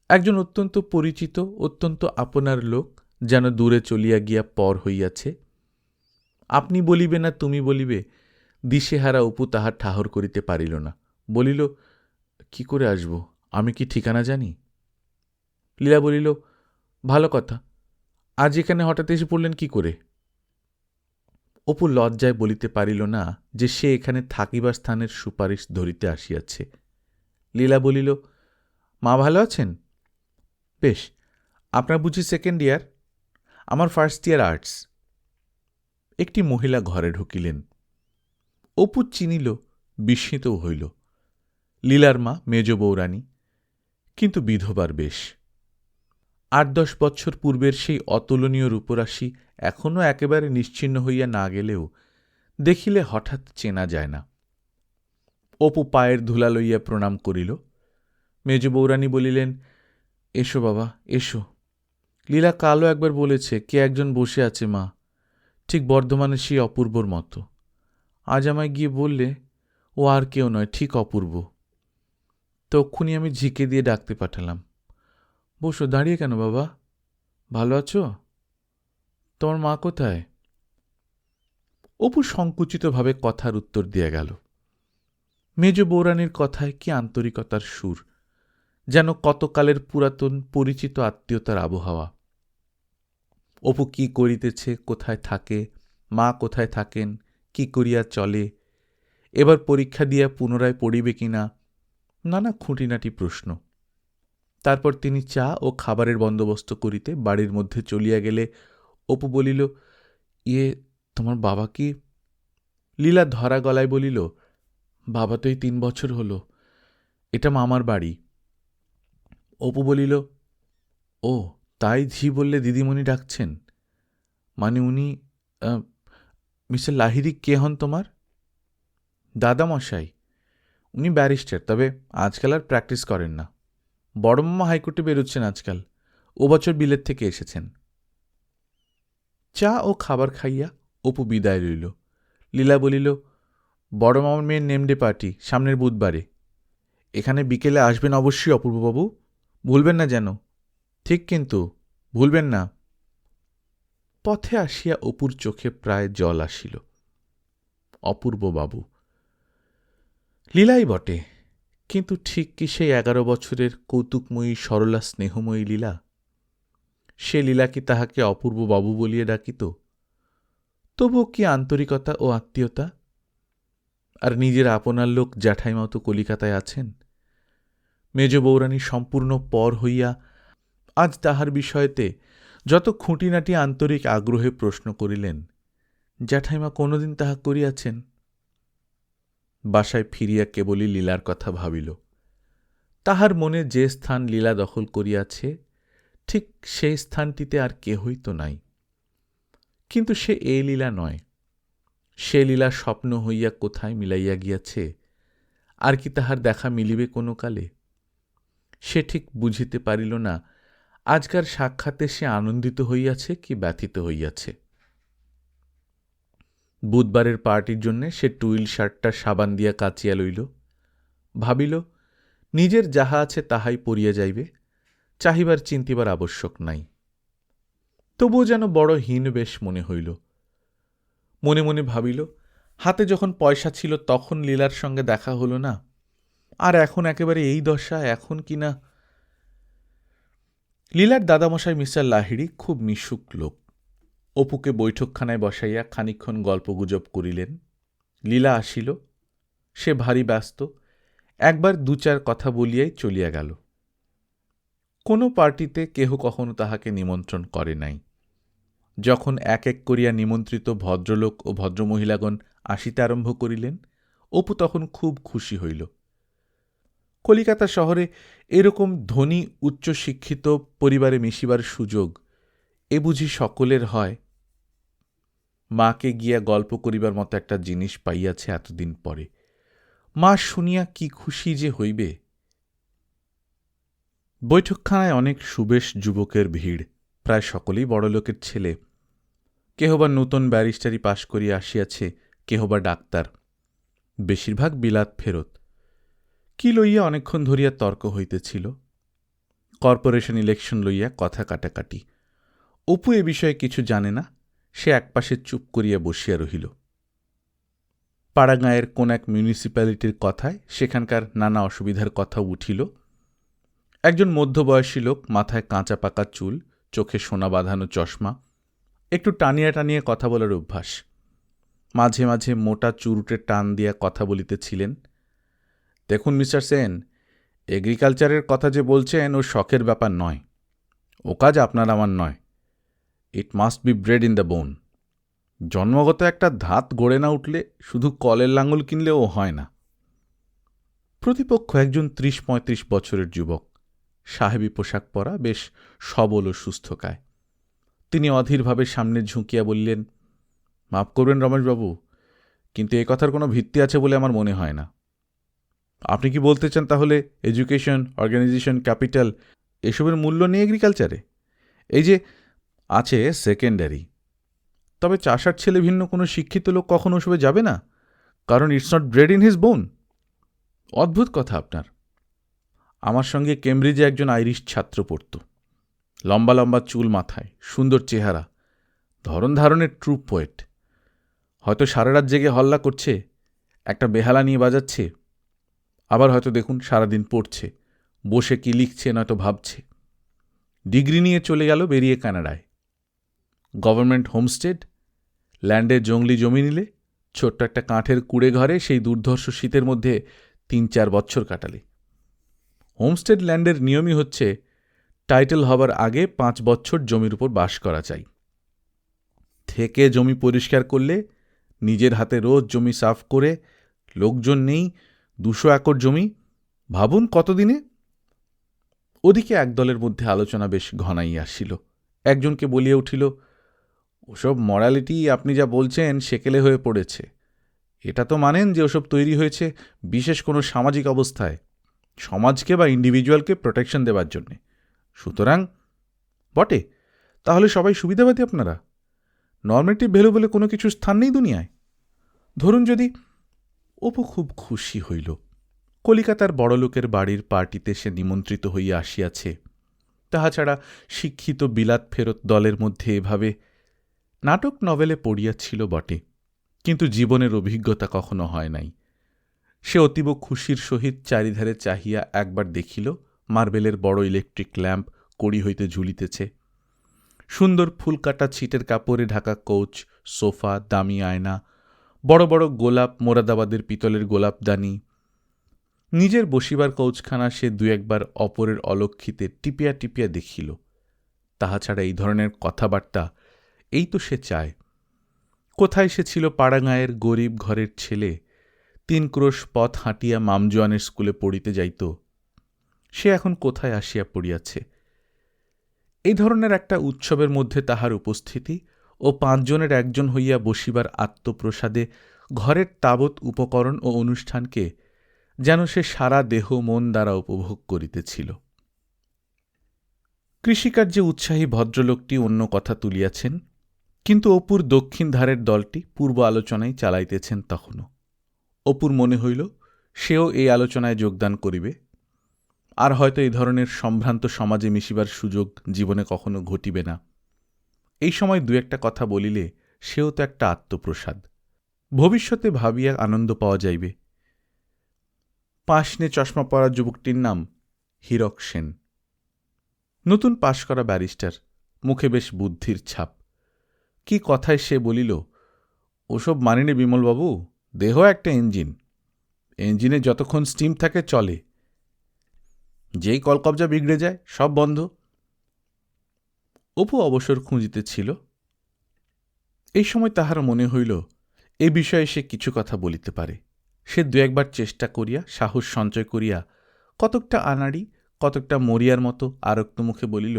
একজন অত্যন্ত পরিচিত, অত্যন্ত আপনার লোক যেন দূরে চলিয়া গিয়া পর হইয়াছে। আপনি বলিবে না তুমি বলিবে, দিশেহারা অপু তাহার ঠাহর করিতে পারিল না। বলিল, কি করে আসব, আমি কি ঠিকানা জানি? লীলা বলিল, ভালো কথা, আজ এখানে হঠাৎ এসে পড়লেন কি করে? অপু লজ্জায় বলিতে পারিল না যে সে এখানে থাকিবার স্থানের সুপারিশ ধরিতে আসিয়াছে। লীলা বলিল, মা ভালো আছেন? বেশ। আপনার বুঝি 2nd ইয়ার? আমার 1st ইয়ার আর্টস। একটি মহিলা ঘরে ঢুকিলেন। অপু চিনিল, বিস্মিতও হইল। লীলার মা মেজ বৌরানী, কিন্তু বিধবার বেশ। 8-10 বৎসর পূর্বের সেই অতুলনীয় রূপরাশি এখনও একেবারে নিশ্চিহ্ন হইয়া না গেলেও দেখিলে হঠাৎ চেনা যায় না। অপু পায়ের ধুলা লইয়া প্রণাম করিল। মেজ বৌরানী বলিলেন, এসো বাবা, এসো। লীলা কালও একবার বলেছে কে একজন বসে আছে মা, ঠিক বর্ধমানের সেই অপূর্বর মতো। আজ আমায় গিয়ে বললে ও আর কেউ নয়, ঠিক অপূর্ব। তক্ষুনি আমি ঝিকে দিয়ে ডাকতে পাঠালাম। বসো, দাঁড়িয়ে কেন বাবা? ভালো আছো? তোমার মা কোথায়? অপু সংকুচিতভাবে কথার উত্তর দিয়ে গেল। মেজ বৌরানীর কথায় কি আন্তরিকতার সুর, যেন কতকালের পুরাতন পরিচিত আত্মীয়তার আবহাওয়া। অপু কি করিতেছে, কোথায় থাকে, মা কোথায় থাকেন, কি করিয়া চলে, এবার পরীক্ষা দিয়া পুনরায় পড়িবে কিনা, নানা খুঁটিনাটি প্রশ্ন। তারপর তিনি চা ও খাবারের বন্দোবস্ত করিতে বাড়ির মধ্যে চলিয়া গেলে অপু বলিল, তোমার বাবা কি? লীলা ধরা গলায় বলিল, বাবা তো এই 3 বছর হল, এটা মামার বাড়ি। অপু বলিল, ও তাই ঝি বললে দিদিমণি ডাকছেন? মানে উনি মিস্টার লাহিড়ী কে হন তোমার? দাদামশাই। উনি ব্যারিস্টার, তবে আজকাল আর প্র্যাকটিস করেন না। বড় মামা হাইকোর্টে বেরোচ্ছেন আজকাল, ও বছর বিলেত থেকে এসেছেন। চা ও খাবার খাইয়া অপু বিদায় রইল। লীলা বলিল, বড় মামার মেয়ের নেমডে পার্টি সামনের বুধবারে। এখানে বিকেলে আসবেন অবশ্যই অপূর্ববাবু, ভুলবেন না যেন। ঠিক কিন্তু, ভুলবেন না। পথে আসিয়া অপুর চোখে প্রায় জল আসিল। অপূর্ববাবু, লীলাই বটে, কিন্তু ঠিক কি সেই 11 বছরের কৌতুকময়ী সরলা স্নেহময়ী লীলা? সে লীলা কি তাহাকে অপূর্ব বাবু বলিয়া ডাকিত? তবুও কি আন্তরিকতা ও আত্মীয়তা? আর নিজের আপনার লোক জ্যাঠাইমা তো কলিকাতায় আছেন। মেজ বৌরানী সম্পূর্ণ পর হইয়া আজ তাহার বিষয়তে যত খুঁটিনাটি আন্তরিক আগ্রহে প্রশ্ন করিলেন, জ্যাঠাইমা কোনোদিন তাহা করিয়াছেন? বাসায় ফিরিয়া কেবলই লীলার কথা ভাবিল। তাহার মনে যে স্থান লীলা দখল করিয়াছে, ঠিক সেই স্থানটিতে আর কেহই তো নাই। কিন্তু সে এ লীলা নয়। সে লীলা স্বপ্ন হইয়া কোথায় মিলাইয়া গিয়াছে, আর কি তাহার দেখা মিলিবে কোনো কালে? সে ঠিক বুঝিতে পারিল না আজকার সাক্ষাতে সে আনন্দিত হইয়াছে কি ব্যথিত হইয়াছে। বুধবারের পার্টির জন্যে সে টুইল শার্টটা সাবান দিয়া কাচিয়া লইল। ভাবিল নিজের যাহা আছে তাহাই পরিয়া যাইবে, চাহিবার চিন্তিবার আবশ্যক নাই। তবুও যেন বড় হীন বেশ মনে হইল। মনে মনে ভাবিল, হাতে যখন পয়সা ছিল তখন লীলার সঙ্গে দেখা হল না, আর এখন একেবারে এই দশা, এখন কিনা। লীলার দাদামশাই মিস্টার লাহিড়ী খুব মিশুক লোক। অপুকে বৈঠকখানায় বসাইয়া খানিকক্ষণ গল্পগুজব করিলেন। লীলা আসিল। সে ভারী ব্যস্ত, একবার 2-4 কথা বলিয়াই চলিয়া গেল। কোনো পার্টিতে কেহ কখনো তাহাকে নিমন্ত্রণ করে নাই। যখন এক এক করিয়া নিমন্ত্রিত ভদ্রলোক ও ভদ্রমহিলাগণ আসিতে আরম্ভ করিলেন, অপু তখন খুব খুশি হইল। কলিকাতা শহরে এরকম ধনী উচ্চশিক্ষিত পরিবারে মিশিবার সুযোগ এ বুঝি সকলের হয়? মাকে গিয়া গল্প করিবার মতো একটা জিনিস পাইয়াছে এতদিন পরে। মা শুনিয়া কি খুশি যে হইবে। বৈঠকখানায় অনেক সুবেশ যুবকের ভিড়, প্রায় সকলেই বড়লোকের ছেলে। কেহ বা নূতন ব্যারিস্টারি পাশ করিয়া আসিয়াছে, কেহ বা ডাক্তার, বেশিরভাগ বিলাত ফেরত। কি লইয়া অনেকক্ষণ ধরিয়া তর্ক হইতেছিল। কর্পোরেশন ইলেকশন লইয়া কথা কাটাকাটি। অপু এ বিষয়ে কিছু জানে না, সে একপাশে চুপ করিয়া বসিয়া রহিল। পাড়াগাঁয়ের কোন এক মিউনিসিপ্যালিটির কথায় সেখানকার নানা অসুবিধার কথা উঠিল। একজন মধ্যবয়সী লোক, মাথায় কাঁচা পাকা চুল, চোখে সোনা বাঁধানো চশমা, একটু টানিয়া টানিয়া কথা বলার অভ্যাস। মাঝে মাঝে মোটা চুরুটে টান দিয়া কথা বলিতেছিলেন। দেখুন মিস্টার সেন, এগ্রিকালচারের কথা যে বলছেন ও শখের ব্যাপার নয়। ও কাজ আপনার আমার নয়। It must be bread in the bone. জন্মগত একটা ধাত গড়ে না উঠলে শুধু কলের লাঙল কিনলেও হয় না। প্রতিপক্ষ একজন 30-35 বছরের যুবক, সাহেবী পোশাক পরা, বেশ সবল ও সুস্থকায়। তিনি অধীরভাবে সামনে ঝুঁকিয়া বললেন, মাফ করবেন রমেশবাবু, কিন্তু এ কথার কোনো ভিত্তি আছে বলে আমার মনে হয় না। আপনি কি বলতে চান তাহলে এডুকেশন, অর্গানাইজেশন, ক্যাপিটাল এসবের মূল্য নেই এগ্রিকালচারে? এই যে আছে সেকেন্ডারি, তবে চাষার ছেলে ভিন্ন কোনো শিক্ষিত লোক কখনো ওসবে যাবে না, কারণ it's not bread in his বোন। অদ্ভুত কথা আপনার। আমার সঙ্গে কেমব্রিজে একজন আইরিশ ছাত্র পড়ত। লম্বা লম্বা চুল মাথায়, সুন্দর চেহারা, ধরন ধারণের ট্রু পোয়েট। হয়তো সারা রাত জেগে হল্লা করছে, একটা বেহালা নিয়ে বাজাচ্ছে। আবার হয়তো দেখুন সারাদিন পড়ছে, বসে কি লিখছে নয়তো ভাবছে। ডিগ্রি নিয়ে চলে গেল বেরিয়ে কানাডায়। গভর্নমেন্ট হোমস্টেড, ল্যান্ডে জংলি জমি নিলে, ছোট্ট একটা কাঠের কুড়ে ঘরে সেই দুর্ধর্ষ শীতের মধ্যে 3-4 বছর কাটালে। হোমস্টেড ল্যান্ডের নিয়মই হচ্ছে টাইটেল হবার আগে 5 বছর জমির উপর বাস করা চাই। থেকে জমি পরিষ্কার করলে, নিজের হাতে রোজ জমি সাফ করে, লোকজন নেই, 200 একর জমি, ভাবুন কতদিনে। ওদিকে একদলের মধ্যে আলোচনা বেশ ঘনাই আসিল। একজনকে বলিয়া উঠিল, ওসব মরালিটি আপনি যা বলছেন সেকেলে হয়ে পড়েছে। এটা তো মানেন যে ওসব তৈরি হয়েছে বিশেষ কোনো সামাজিক অবস্থায়, সমাজকে বা ইন্ডিভিজুয়ালকে প্রোটেকশন দেবার জন্যে। সুতরাং বটে, তাহলে সবাই সুবিধাবাদী আপনারা? নর্মেটিভ ভ্যালু বলে কোনো কিছুর স্থান নেই দুনিয়ায়? ধরুন যদি। অপু খুব খুশি হইল। কলিকাতার বড়লোকের বাড়ির পার্টিতে সে নিমন্ত্রিত হইয়া আসিয়াছে। তাহা ছাড়া শিক্ষিত বিলাত ফেরত দলের মধ্যে এভাবে নাটক নভেলে পড়িয়াছিল বটে, কিন্তু জীবনের অভিজ্ঞতা কখনো হয় নাই। সে অতীব খুশির সহিত চারিধারে চাহিয়া একবার দেখিল মার্বেলের বড় ইলেকট্রিক ল্যাম্প কড়ি হইতে ঝুলিতেছে, সুন্দর ফুলকাটা ছিটের কাপড়ে ঢাকা কোচ, সোফা, দামি আয়না, বড় বড় গোলাপ, মোরাদাবাদের পিতলের গোলাপদানি। নিজের বসিবার কৌচখানা সে দু একবার অপরের অলক্ষিতে টিপিয়া টিপিয়া দেখিল। তাহা ছাড়া এই ধরনের কথাবার্তা এই তো সে চায়। কোথায় সে ছিল পাড়াগাঁয়ের গরিব ঘরের ছেলে, 3 ক্রোশ পথ হাঁটিয়া মামজোয়ানের স্কুলে পড়িতে যাইত, সে এখন কোথায় আসিয়া পড়িয়াছে। এই ধরনের একটা উৎসবের মধ্যে তাহার উপস্থিতি ও 5 জনের একজন হইয়া বসিবার আত্মপ্রসাদে ঘরের তাবৎ উপকরণ ও অনুষ্ঠানকে যেন সে সারা দেহ মন দ্বারা উপভোগ করিতেছিল। কৃষিকার্যে উৎসাহী ভদ্রলোকটি অন্য কথা তুলিয়াছেন, কিন্তু অপুর দক্ষিণ ধারের দলটি পূর্ব আলোচনায় চালাইতেছেন তখনও। অপুর মনে হইল সেও এই আলোচনায় যোগদান করিবে, আর হয়তো এই ধরনের সম্ভ্রান্ত সমাজে মিশিবার সুযোগ জীবনে কখনো ঘটিবে না। এই সময় দু একটা কথা বলিলে সেও তো একটা আত্মপ্রসাদ, ভবিষ্যতে ভাবিয়া আনন্দ পাওয়া যাইবে। পাশনে চশমা পরা যুবকটির নাম হীরক সেন, নতুন পাশ করা ব্যারিস্টার, মুখে বেশ বুদ্ধির ছাপ। কি কথায় সে বলিল, ওসব মানিনে বিমলবাবু, দেহ একটা ইঞ্জিন, ইঞ্জিনে যতক্ষণ স্টিম থাকে চলে, যেই কলকবজা বিগড়ে যায় সব বন্ধ। অপু অবসর খুঁজিতেছিল। এই সময় তাহার মনে হইল এ বিষয়ে সে কিছু কথা বলিতে পারে। সে দু একবার চেষ্টা করিয়া সাহস সঞ্চয় করিয়া কতকটা আনাড়ি কতকটা মরিয়ার মতো আরক্ত মুখে বলিল,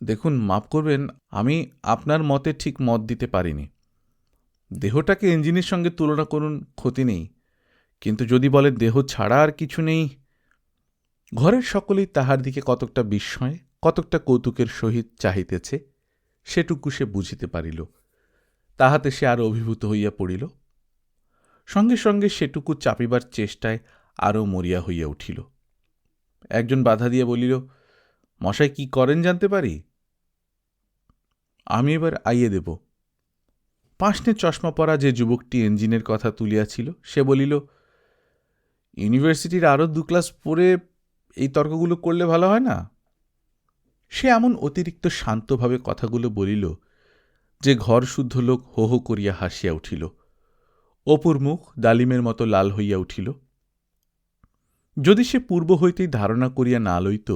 দেখুন মাপ করবেন, আমি আপনার মতে ঠিক মত দিতে পারিনি। দেহটাকে ইঞ্জিনের সঙ্গে তুলনা করুন, ক্ষতি নেই, কিন্তু যদি বলেন দেহ ছাড়া আর কিছু নেই। ঘরের সকলেই তাহার দিকে কতকটা বিস্ময়ে কতকটা কৌতুকের সহিত চাহিতেছে, সেটুকু সে বুঝিতে পারিল। তাহাতে সে আরও অভিভূত হইয়া পড়িল। সঙ্গে সঙ্গে সেটুকু চাপিবার চেষ্টায় আরও মরিয়া হইয়া উঠিল। একজন বাধা দিয়ে বলিল, মশাই কি করেন জানতে পারি? আমি এবার আইয়ে দেব। পাশনে চশমা পরা যে যুবকটি ইঞ্জিনের কথা তুলিয়াছিল সে বলিল, ইউনিভার্সিটির আরও 2 ক্লাস পড়ে এই তর্কগুলো করলে ভালো হয় না? সে এমন অতিরিক্ত শান্তভাবে কথাগুলো বলিল যে ঘর শুদ্ধ লোক হো হো করিয়া হাসিয়া উঠিল। অপুর মুখ ডালিমের মতো লাল হইয়া উঠিল। যদি সে পূর্ব হইতেই ধারণা করিয়া না লইত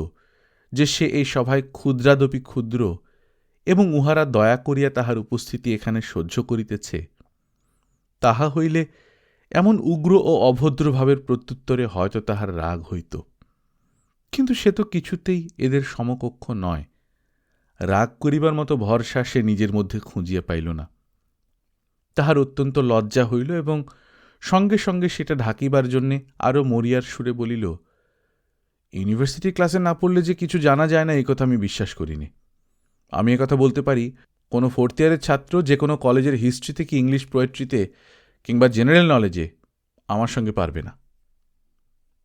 যে সে এই সভায় ক্ষুদ্রাদপি ক্ষুদ্র এবং উহারা দয়া করিয়া তাহার উপস্থিতি এখানে সহ্য করিতেছে, তাহা হইলে এমন উগ্র ও অভদ্রভাবের প্রত্যুত্তরে হয়তো তাহার রাগ হইত। কিন্তু সে তো কিছুতেই এদের সমকক্ষ নয়। রাগ করিবার মতো ভরসা সে নিজের মধ্যে খুঁজিয়া পাইল না। তাহার অত্যন্ত লজ্জা হইল এবং সঙ্গে সঙ্গে সেটা ঢাকিবার জন্যে আরও মরিয়ার সুরে বলিল, ইউনিভার্সিটি ক্লাসে না পড়লে যে কিছু জানা যায় না এই কথা আমি বিশ্বাস করিনি। আমি একথা বলতে পারি, কোনো 4th ইয়ারের ছাত্র যে কোনো কলেজের হিস্ট্রিতে কি ইংলিশ পোয়েট্রিতে কিংবা জেনারেল নলেজে আমার সঙ্গে পারবে না।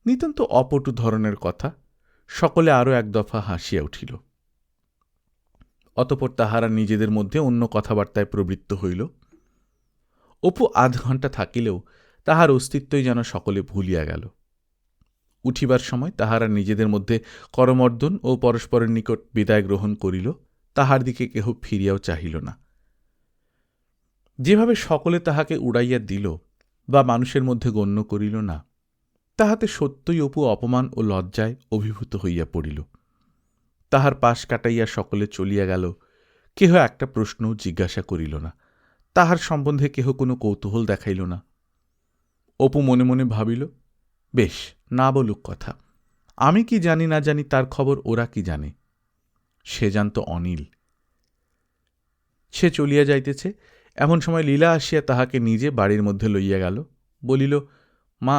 নিতান্ত অপটু ধরনের কথা। সকলে আরও এক দফা হাসিয়া উঠিল। অতঃপর তাহারা নিজেদের মধ্যে অন্য কথাবার্তায় প্রবৃত্ত হইল। অপু আধ ঘণ্টা থাকিলেও তাহার অস্তিত্বই যেন সকলে ভুলিয়া গেল। উঠিবার সময় তাহারা নিজেদের মধ্যে করমর্দন ও পরস্পরের নিকট বিদায় গ্রহণ করিল। তাহার দিকে কেহ ফিরিয়াও চাহিল না। যেভাবে সকলে তাহাকে উড়াইয়া দিল বা মানুষের মধ্যে গণ্য করিল না, তাহাতে সত্যই অপু অপমান ও লজ্জায় অভিভূত হইয়া পড়িল। তাহার পাশ কাটাইয়া সকলে চলিয়া গেল। কেহ একটা প্রশ্নও জিজ্ঞাসা করিল না। তাহার সম্বন্ধে কেহ কোনো কৌতূহল দেখাইল না। অপু মনে মনে ভাবিল, বেশ, না বলুক কথা, আমি কি জানি না জানি তার খবর ওরা কি জানে। সে জানত অনিল। সে চলিয়া যাইতেছে, এমন সময় লীলা আসিয়া তাহাকে নিজে বাড়ির মধ্যে লইয়া গেল। বলিল, মা,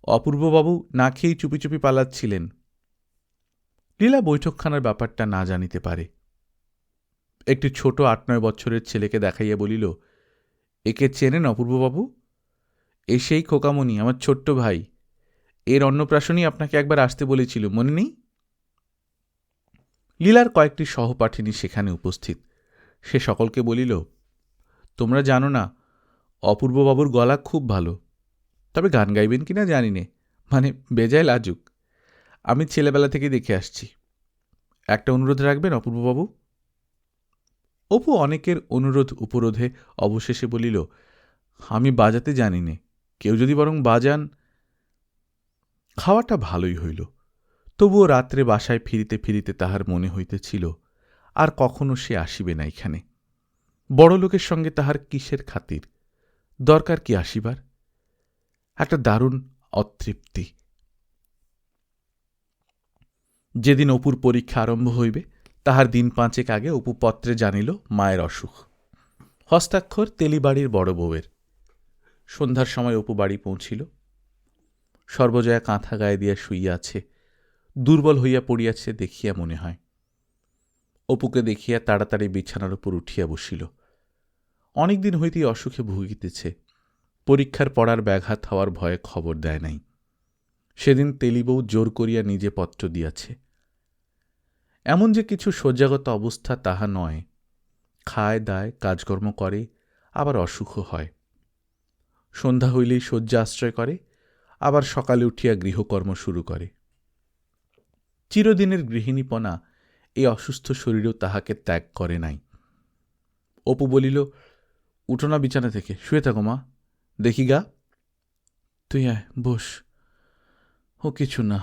অপূর্ববাবু না খেয়েই চুপি চুপি পালাচ্ছিলেন। লীলা বৈঠকখানার ব্যাপারটা না জানিতে পারে। একটি ছোট 8-9 বছরের ছেলেকে দেখাইয়া বলিল, একে চেনেন অপূর্ববাবু? এ সেই খোকামণি, আমার ছোট্ট ভাই। এর অন্নপ্রাশনই আপনাকে একবার আসতে বলেছিল, মনে নেই? লীলার কয়েকটি সহপাঠিনী সেখানে উপস্থিত। সে সকলকে বলিল, তোমরা জানো না, অপূর্ববাবুর গলা খুব ভালো। তবে গান গাইবেন কিনা জানি নে, মানে বেজায় লাজুক। আমি ছেলেবেলা থেকেই দেখে আসছি। একটা অনুরোধ রাখবেন অপূর্ববাবু? অপু অনেকের অনুরোধ উপরোধে অবশেষে বলিল, আমি বাজাতে জানি নে, কেউ যদি বরং বাজান। খাওয়াটা ভালোই হইল, তবুও রাত্রে বাসায় ফিরিতে ফিরিতে তাহার মনে হইতেছিল আর কখনো সে আসিবে না এখানে। বড় লোকের সঙ্গে তাহার কিসের খাতির, দরকার কি আসিবার? একটা দারুণ অতৃপ্তি। যেদিন অপুর পরীক্ষা আরম্ভ হইবে তাহার দিন 5 আগে অপু পত্রে জানিল মায়ের অসুখ। হস্তাক্ষর তেলিবাড়ির বড় বউয়ের। সন্ধ্যার সময় অপু বাড়ি পৌঁছিল। সর্বজয়া কাঁথা গায়ে দিয়া শুইয়া আছে, দুর্বল হইয়া পড়িয়াছে দেখিয়া মনে হয়। অপুকে দেখিয়া তাড়াতাড়ি বিছানার উপর উঠিয়া বসিল। অনেকদিন হইতেই অসুখে ভুগিতেছে। পরীক্ষার পড়ার ব্যাঘাত হওয়ার ভয়ে খবর দেয় নাই। সেদিন তেলিবউ জোর করিয়া নিজে পত্র দিয়াছে। এমন যে কিছু শয্যাগত অবস্থা তাহা নয়, খায় দায় কাজকর্ম করে, আবার অসুখও হয়। সন্ধ্যা হইলেই শয্যা আশ্রয় করে, আবার সকালে উঠিয়া গৃহকর্ম শুরু করে। চিরদিনের গৃহিণীপনা এই অসুস্থ শরীরেও তাহাকে ত্যাগ করে নাই। অপু বলিল, উঠো না বিছানা থেকে, শুয়ে থাকো মা, দেখি গা। তুই আয়, বস। ও কিছু না,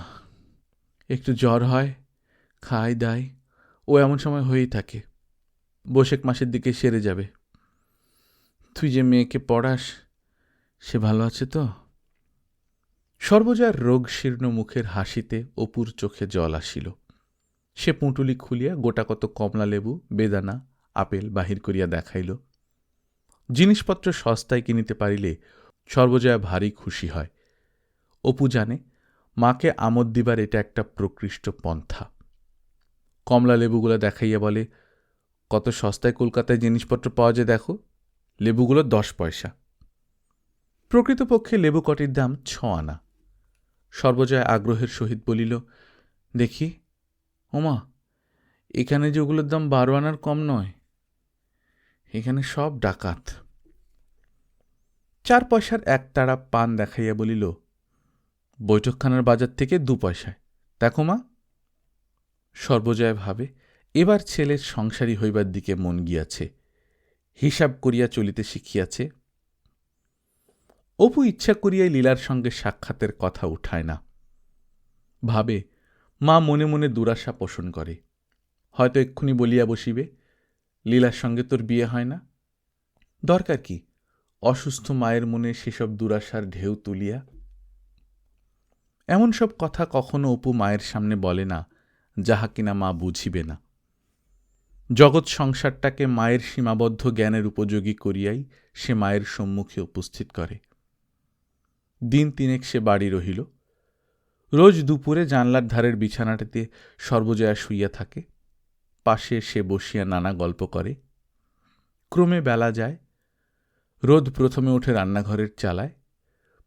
একটু জ্বর হয়, খায় দায়, ও এমন সময় হয়েই থাকে। 1 মাসের দিকে সেরে যাবে। তুই যে মেয়েকে পড়াস, সে ভালো আছে তো? সর্বজয়ার রোগশীর্ণ মুখের হাসিতে অপুর চোখে জল আসিল। সে পুঁটুলি খুলিয়া গোটা কত কমলা লেবু, বেদানা, আপেল বাহির করিয়া দেখাইল। জিনিসপত্র সস্তায় কিনিতে পারিলে সর্বজয়া ভারী খুশি হয়। অপু জানে মাকে আমোদ দিবার এটা একটা প্রকৃষ্ট পন্থা। কমলা লেবুগুলো দেখাইয়া বলে, কত সস্তায় কলকাতায় জিনিসপত্র পাওয়া যায় দেখো, লেবুগুলো 10 পয়সা। প্রকৃতপক্ষে লেবু কটির দাম 6 আনা। সর্বজয়া আগ্রহের সহিত বলিল, দেখি ওমা, এখানে যে ওগুলোর দাম 12 আনার কম নয়, এখানে সব ডাকাত। 4 পয়সার এক তাড়া পান দেখাইয়া বলিল, বৈঠকখানার বাজার থেকে 2 পয়সায়, দেখো মা। সর্বজয়া ভাবে এবার ছেলের সংসারী হইবার দিকে মন গিয়াছে, হিসাব করিয়া চলিতে শিখিয়াছে। অপু ইচ্ছা করিয়াই লীলার সঙ্গে সাক্ষাতের কথা উঠায় না। ভাবে মা মনে মনে দুরাশা পোষণ করে, হয়তো এক্ষুনি বলিয়া বসিবে, লীলার সঙ্গে তোর বিয়ে হয় না। দরকার কি অসুস্থ মায়ের মনে সেসব দুরাশার ঢেউ তুলিয়া? এমন সব কথা কখনো অপু মায়ের সামনে বলে না, যাহা কিনা মা বুঝিবে না। জগৎ সংসারটাকে মায়ের সীমাবদ্ধ জ্ঞানের উপযোগী করিয়াই সে মায়ের সম্মুখে উপস্থিত করে। দিন 3 সে বাড়ি রহিল। রোজ দুপুরে জানলার ধারের বিছানাটাতে সর্বজয়া শুইয়া থাকে, পাশে সে বসিয়া নানা গল্প করে। ক্রমে বেলা যায়। রোদ প্রথমে ওঠে রান্নাঘরের চালায়,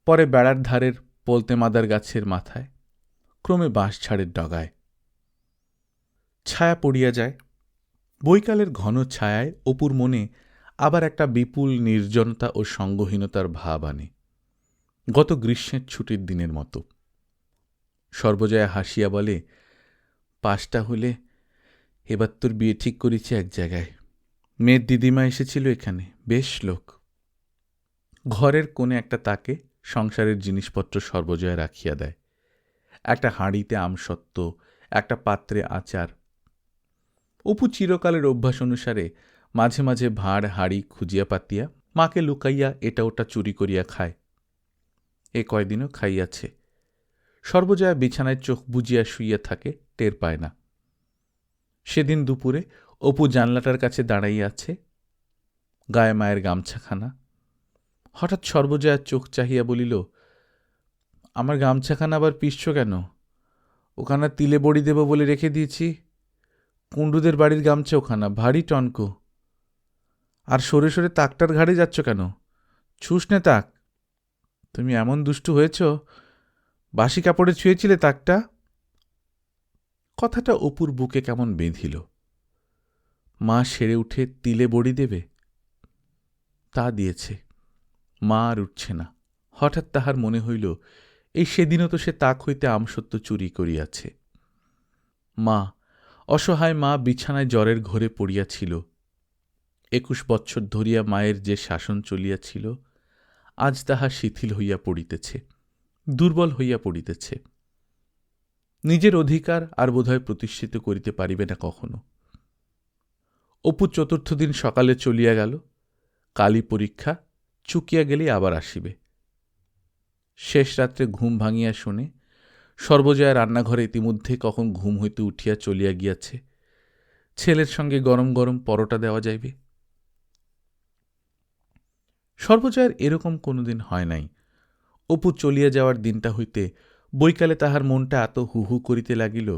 পরে বেড়ার ধারের পলতে মাদার গাছের মাথায়, ক্রমে বাঁশঝাড়ের ডগায়। ছায়া পড়িয়া যায়। বৈকালের ঘন ছায়ায় অপুর মনে আবার একটা বিপুল নির্জনতা ও সঙ্গহীনতার ভাব আনে, গত গ্রীষ্মের ছুটির দিনের মতো। সর্বজয়া হাসিয়া বলে, 5টা হলে এবার তোর বিয়ে ঠিক করেছি এক জায়গায়। মেয়ের দিদিমা এসেছিল এখানে, বেশ লোক। ঘরের কোণে একটা তাকে সংসারের জিনিসপত্র সর্বজয়া রাখিয়া দেয়। একটা হাঁড়িতে আমসত্ত্ব, একটা পাত্রে আচার। অপু চিরকালের অভ্যাস অনুসারে মাঝে মাঝে ভাঁড় হাঁড়ি খুঁজিয়া পাতিয়া মাকে লুকাইয়া এটা ওটা চুরি করিয়া খায়। এ কয়দিনও খাইয়াছে। সর্বজয়া বিছানায় চোখ বুজিয়া শুইয়া থাকে, টের পায় না। সেদিন দুপুরে অপু জানলাটার কাছে দাঁড়াইয়া আছে, গায়ে মায়ের গামছাখানা। হঠাৎ সর্বজয়া চোখ চাহিয়া বলিল, আমার গামছাখানা আবার পিসছ কেন? ওখানা তিলে বড়ি দেব বলে রেখে দিয়েছি। কুণ্ডুদের বাড়ির গামছা ওখানা, ভারী টনকো। আর সরে সরে তাকটার ঘাড়ে যাচ্ছ কেন? ছুস নে তাক। তুমি এমন দুষ্টু হয়েছ, বাসি কাপড়ে ছুঁয়েছিলে তাকটা। কথাটা অপুর বুকে কেমন বেঁধিল। মা সেরে উঠে তিলে বড়ি দেবে, তা দিয়েছে। মা আর উঠছে না, হঠাৎ তাহার মনে হইল, এই সেদিনও তো সে তাক হইতে আমসত্ত্ব চুরি করিয়াছে। মা, অসহায় মা বিছানায় জ্বরের ঘোরে পড়িয়াছিল। 21 বৎসর ধরিয়া মায়ের যে শাসন চলিয়াছিল, আজ তাহা শিথিল হইয়া পড়িতেছে, দুর্বল হইয়া পড়িতেছে। নিজের অধিকার আর বোধহয় প্রতিষ্ঠিত করিতে পারিবে না কখনো। অপু 4র্থ দিন সকালে চলিয়া গেল। কালই পরীক্ষা, চুকিয়া গেলেই আবার আসিবে। শেষ রাত্রে ঘুম ভাঙিয়া শোনে সর্বজয়া রান্নাঘরে ইতিমধ্যে কখন ঘুম হইতে উঠিয়া চলিয়া গিয়াছে। ছেলের সঙ্গে গরম গরম পরোটা দেওয়া যাইবে। সর্বজয়ার এরকম কোনোদিন হয় নাই। অপু চলিয়া যাওয়ার দিনটা হইতে বৈকালে তাহার মনটা এত হু হু করিতে লাগিল,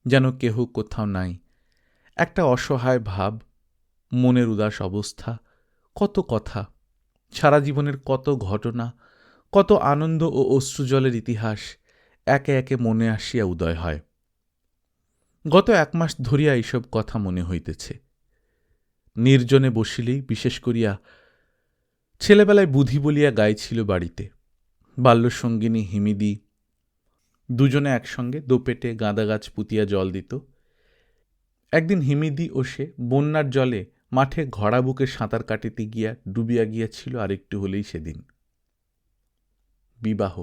যেন কেহ কোথাও নাই। একটা অসহায় ভাব, মনের উদাস অবস্থা, কত কথা, সারা জীবনের কত ঘটনা, কত আনন্দ ও অশ্রুজলের ইতিহাস একে একে মনে আসিয়া উদয় হয়। গত 1 মাস ধরিয়া এইসব কথা মনে হইতেছে। নির্জনে বসিলেই, বিশেষ করিয়া ছেলেবেলায় বুধি বলিয়া গাইছিল বাড়িতে, বাল্যসঙ্গিনী হিমিদি, দুজনে একসঙ্গে দোপেটে গাঁদা গাছ পুঁতিয়া জল দিত। একদিন হিমিদি ও সে বন্যার জলে মাঠে ঘড়া বুকে সাঁতার কাটিতে গিয়া ডুবিয়া গিয়াছিল। আরেকটু হলেই সেদিন বিবাহ।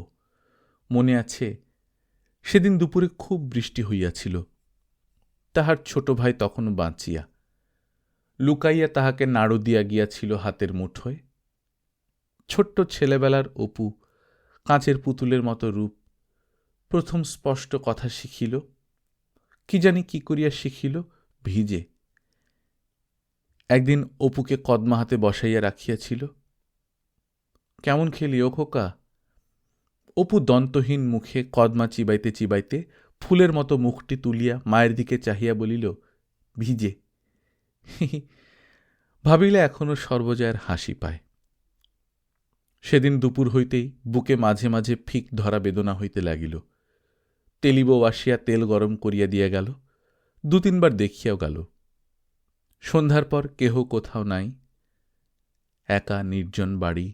মনে আছে, সেদিন দুপুরে খুব বৃষ্টি হইয়াছিল। তাহার ছোট ভাই তখনও বাঁচিয়া লুকাইয়া তাহাকে নাড়ু দিয়া গিয়াছিল হাতের মুঠোয়। ছোট্ট ছেলেবেলার অপু, কাঁচের পুতুলের মতো রূপ, প্রথম স্পষ্ট কথা শিখিল। কি জানি কি করিয়া শিখিল, ভিজে। একদিন অপুকে কদমা হাতে বসাইয়া রাখিয়াছিল। কেমন খেলি ও খোকা? অপু দন্তহীন মুখে কদমা চিবাইতে চিবাইতে ফুলের মতো মুখটি তুলিয়া মায়ের দিকে চাহিয়া বলিল, ভিজে। ভাবিলে এখনো সর্বজয়ার হাসি পায়। সেদিন দুপুর হইতেই বুকে মাঝে মাঝে ফিক ধরা বেদনা হইতে লাগিল। তেলিবউ আসিয়া তেল গরম করিয়া দিয়া গেল, 2-3 বার দেখিয়াও গেল। সন্ধ্যার পর কেহ কোথাও নাই, একা নির্জন বাড়ি।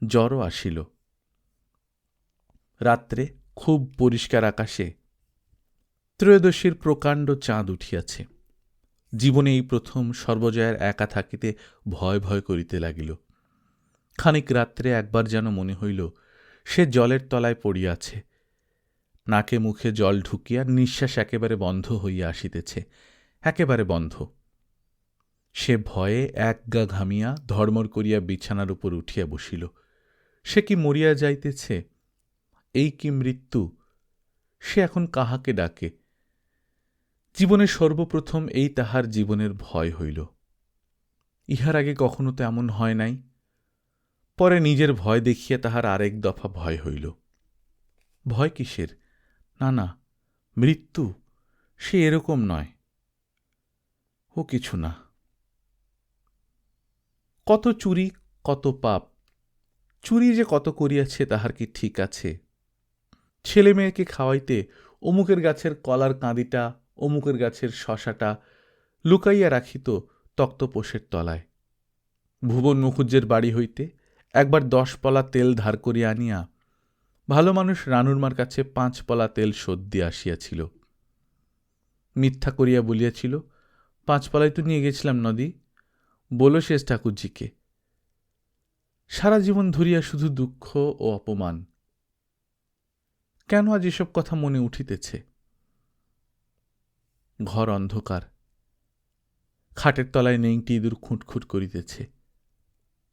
জ্বরও আসিল। রাত্রে খুব পরিষ্কার আকাশে ত্রয়োদশীর প্রকাণ্ড চাঁদ উঠিয়াছে। জীবনে এই প্রথম সর্বজয়ার একা থাকিতে ভয় ভয় করিতে লাগিল। খানিক রাত্রে একবার যেন মনে হইল সে জলের তলায় পড়িয়াছে, নাকে মুখে জল ঢুকিয়া নিঃশ্বাস একেবারে বন্ধ হইয়া আসিতেছে, একেবারে বন্ধ। সে ভয়ে একগা ঘামিয়া ধর্মর করিয়া বিছানার উপর উঠিয়া বসিল। সে কি মরিয়া যাইতেছে? এই কি মৃত্যু? সে এখন কাহাকে ডাকে? জীবনে সর্বপ্রথম এই তাহার জীবনের ভয় হইল। ইহার আগে কখনো তো এমন হয় নাই। পরে নিজের ভয় দেখিয়া তাহার আরেক দফা ভয় হইল। ভয় কিসের? না না, মৃত্যু। সে এরকম নয়, ও কিছু না। কত চুরি, কত পাপ। চুরি যে কত করিয়াছে তাহার কি ঠিক আছে? ছেলে মেয়েকে খাওয়াইতে অমুকের গাছের কলার কাঁদিটা, অমুকের গাছের শশাটা লুকাইয়া রাখিত তক্তপোষের তলায়। ভুবন মুখুজ্জের বাড়ি হইতে একবার 10 পলা তেল ধার করিয়া আনিয়া ভালো মানুষ রানুরমার কাছে 5 পলা তেল শোধ দিয়া আসিয়াছিল। মিথ্যা করিয়া বলিয়াছিল, 5 পলাই তো নিয়ে গেছিলাম নদী, বলো শেষ ঠাকুরজিকে। সারা জীবন ধরিয়া শুধু দুঃখ ও অপমান। কেন আজ এসব কথা মনে উঠিতেছে? ঘর অন্ধকার, খাটের তলায় নেংটি ইঁদুর খুঁটখুট করিতেছে।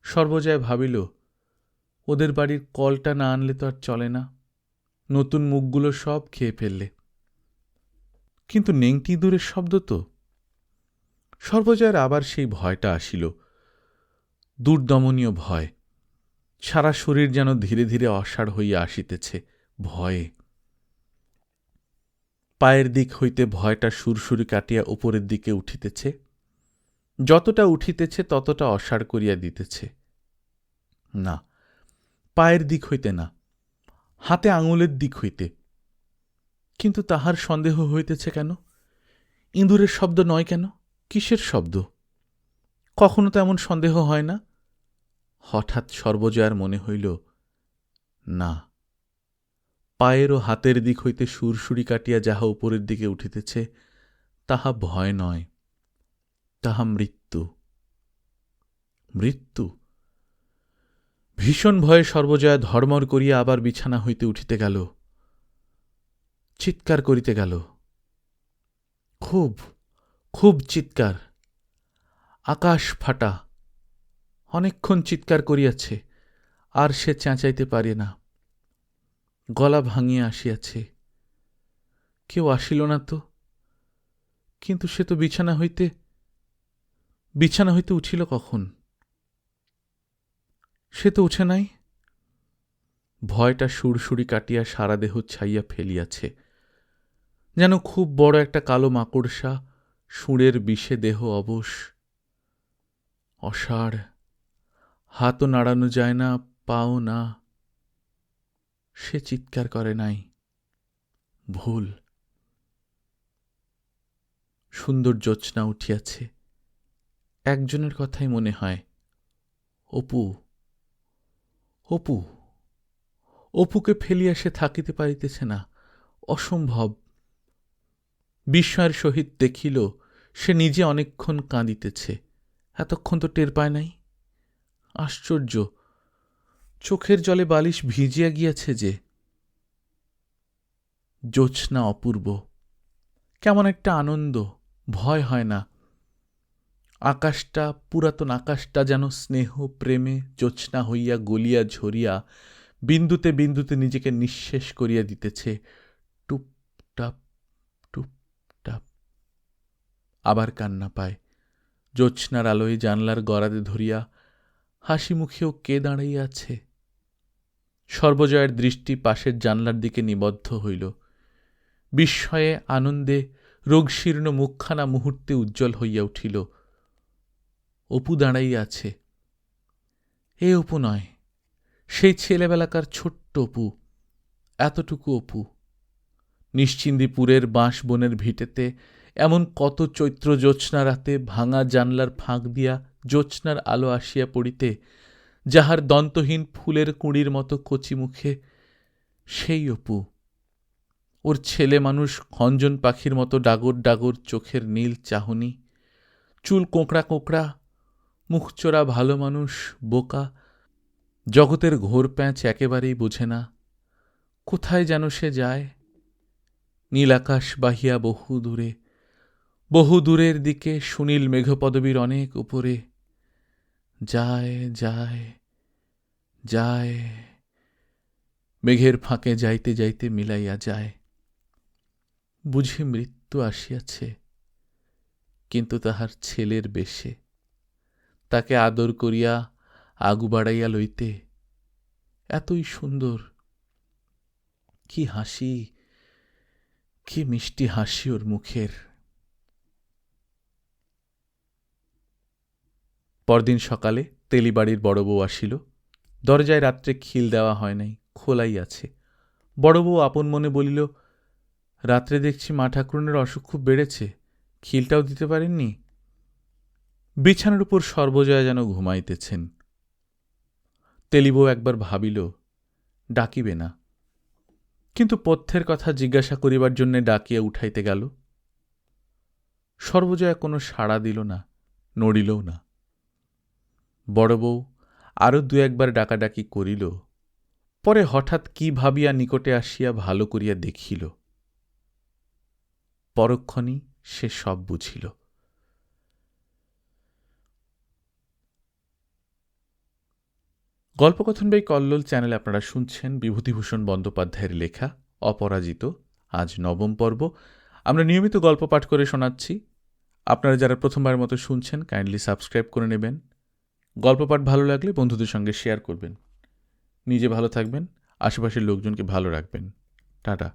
সর্বজয়া ভাবিল, ওদের বাড়ির কলটা না আনলে তো আর চলে না, নতুন মুখগুলো সব খেয়ে ফেললে। কিন্তু নেংটি ইঁদুরের শব্দ তো। সর্বজয়ার আবার সেই ভয়টা আসিল, দুর্দমনীয় ভয়। সারা শরীর যেন ধীরে ধীরে অসাড় হইয়া আসিতেছে ভয়ে। পায়ের দিক হইতে ভয়টা সুরসুরি কাটিয়া উপরের দিকে উঠিতেছে। যতটা উঠিতেছে ততটা অসাড় করিয়া দিতেছে। না, পায়ের দিক হইতে না, হাতে আঙুলের দিক হইতে। কিন্তু তাহার সন্দেহ হইতেছে কেন? ইঁদুরের শব্দ নয় কেন? কিসের শব্দ? কখনো তো এমন সন্দেহ হয় না। হঠাৎ সর্বজয়ার মনে হইল, না, পায়ের ও হাতের দিক হইতে সুরসুরি কাটিয়া যাহা উপরের দিকে উঠিতেছে তাহা ভয় নয়, তাহা মৃত্যু। মৃত্যু! ভীষণ ভয়ে সর্বজয়া ধর্মর করিয়া আবার বিছানা হইতে উঠিতে গেল, চিৎকার করিতে গেল। খুব খুব চিৎকার, আকাশ ফাটা। অনেকক্ষণ চিৎকার করিয়াছে, আর সে চেঁচাইতে পারে না, গলা ভাঙিয়া আসিয়াছে। কেউ আসিল না তো, কিন্তু সে তো বিছানা হইতে উঠিল কখন? সে তো উঠে নাই। ভয়টা সুরসুরি কাটিয়া সারা দেহ ছাইয়া ফেলিয়াছে, যেন খুব বড় একটা কালো মাকড়সা সুঁড়ের বিষে দেহ অবশ। অসাড়, হাতও নাড়ানো যায় না, পাও না। সে চিৎকার করে নাই, ভুল। সুন্দর জ্যোৎস্না উঠিয়াছে, একজনের কথাই মনে হয়, অপু। অপু, অপুকে ফেলিয়া সে থাকিতে পারিতেছে না, অসম্ভব। বিস্ময়ের সহিত দেখিল সে নিজে অনেকক্ষণ কাঁদিতেছে, এতক্ষণ তো টের পায় নাই। আশ্চর্য, চোখের জলে বালিশ ভিজিয়া গিয়াছে যে। জ্যোৎস্না অপূর্ব, কেমন একটা আনন্দ, ভয় হয় না। আকাশটা, পুরাতন আকাশটা যেন স্নেহ প্রেমে জ্যোৎস্না হইয়া গলিয়া ঝরিয়া বিন্দুতে বিন্দুতে নিজেকে নিঃশেষ করিয়া দিতেছে। টুপটাপ টুপটাপ। আবার কান্না পায়। জ্যোৎস্নার আলোয় জানলার গরাদে ধরিয়া হাসি মুখেও কে দাঁড়াইয়া আছে? সর্বজয়ের দৃষ্টি পাশের জানলার দিকে নিবদ্ধ হইল। বিস্ময়ে আনন্দে রোগশীর্ণ মুখখানা মুহূর্তে উজ্জ্বল হইয়া উঠিল। অপু দাঁড়াইয়া আছে। এ অপু নয়, সেই ছেলেবেলাকার ছোট্ট অপু, এতটুকু অপু। নিশ্চিন্দিপুরের বাঁশ বনের ভিটেতে এমন কত চৈত্র জ্যোৎস্না রাতে ভাঙা জানলার ফাঁক দিয়া জ্যোৎস্নার আলো আসিয়া পড়িতে, যাহার দন্তহীন ফুলের কুঁড়ির মতো কচি মুখে, সেই অপু। ওর ছেলে মানুষ খঞ্জন পাখির মতো ডাগর ডাগর চোখের নীল চাহনি, চুল কোঁকড়া কোঁকড়া, মুখচোরা ভালো মানুষ, বোকা, জগতের ঘোর প্যাঁচ একেবারেই বোঝে না। কোথায় যেন সে যায়, নীল আকাশ বাহিয়া বহু দূরে, বহু দূরের দিকে, সুনীল মেঘপদবীর অনেক উপরে। যায় যায় যায়, মেঘের ফাঁকে যাইতে যাইতে মিলাইয়া যায়। বুঝি মৃত্যু আসিয়াছে, কিন্তু তাহার ছেলের বেশে, তাকে আদর করিয়া আগু বাড়াইয়া লইতে। এতই সুন্দর, কি হাসি, কি মিষ্টি হাসি ওর মুখের। পরদিন সকালে তেলিবাড়ির বড় বউ আসিল। দরজায় রাত্রে খিল দেওয়া হয় নাই, খোলাই আছে। বড় বউ আপন মনে বলিল, রাত্রে দেখছি মা ঠাকুরনের অসুখ খুব বেড়েছে, খিলটাও দিতে পারেননি। বিছানার উপর সর্বজয়া যেন ঘুমাইতেছেন। তেলিবউ একবার ভাবিল ডাকিবে না, কিন্তু পথ্যের কথা জিজ্ঞাসা করিবার জন্যে ডাকিয়া উঠাইতে গেল। সর্বজয়া কোনো সাড়া দিল না, নড়িলও না। বড় বউ আরও দু একবার ডাকাডাকি করিল, পরে হঠাৎ কি ভাবিয়া নিকটে আসিয়া ভালো করিয়া দেখিল। পরক্ষণেই সে সব বুঝিল। গল্পকথন বাই কল্লোল চ্যানেলে আপনারা শুনছেন বিভূতিভূষণ বন্দ্যোপাধ্যায়ের লেখা অপরাজিত, আজ ৯ম পর্ব। আমরা নিয়মিত গল্প পাঠ করে শোনাচ্ছি। আপনারা যারা প্রথমবার মতো শুনছেন, কাইন্ডলি সাবস্ক্রাইব করে নেবেন। গল্প পাঠ ভালো লাগলে বন্ধুদের সঙ্গে শেয়ার করবেন। নিজে ভালো থাকবেন, আশেপাশের লোকজনকে ভালো রাখবেন। টাটা।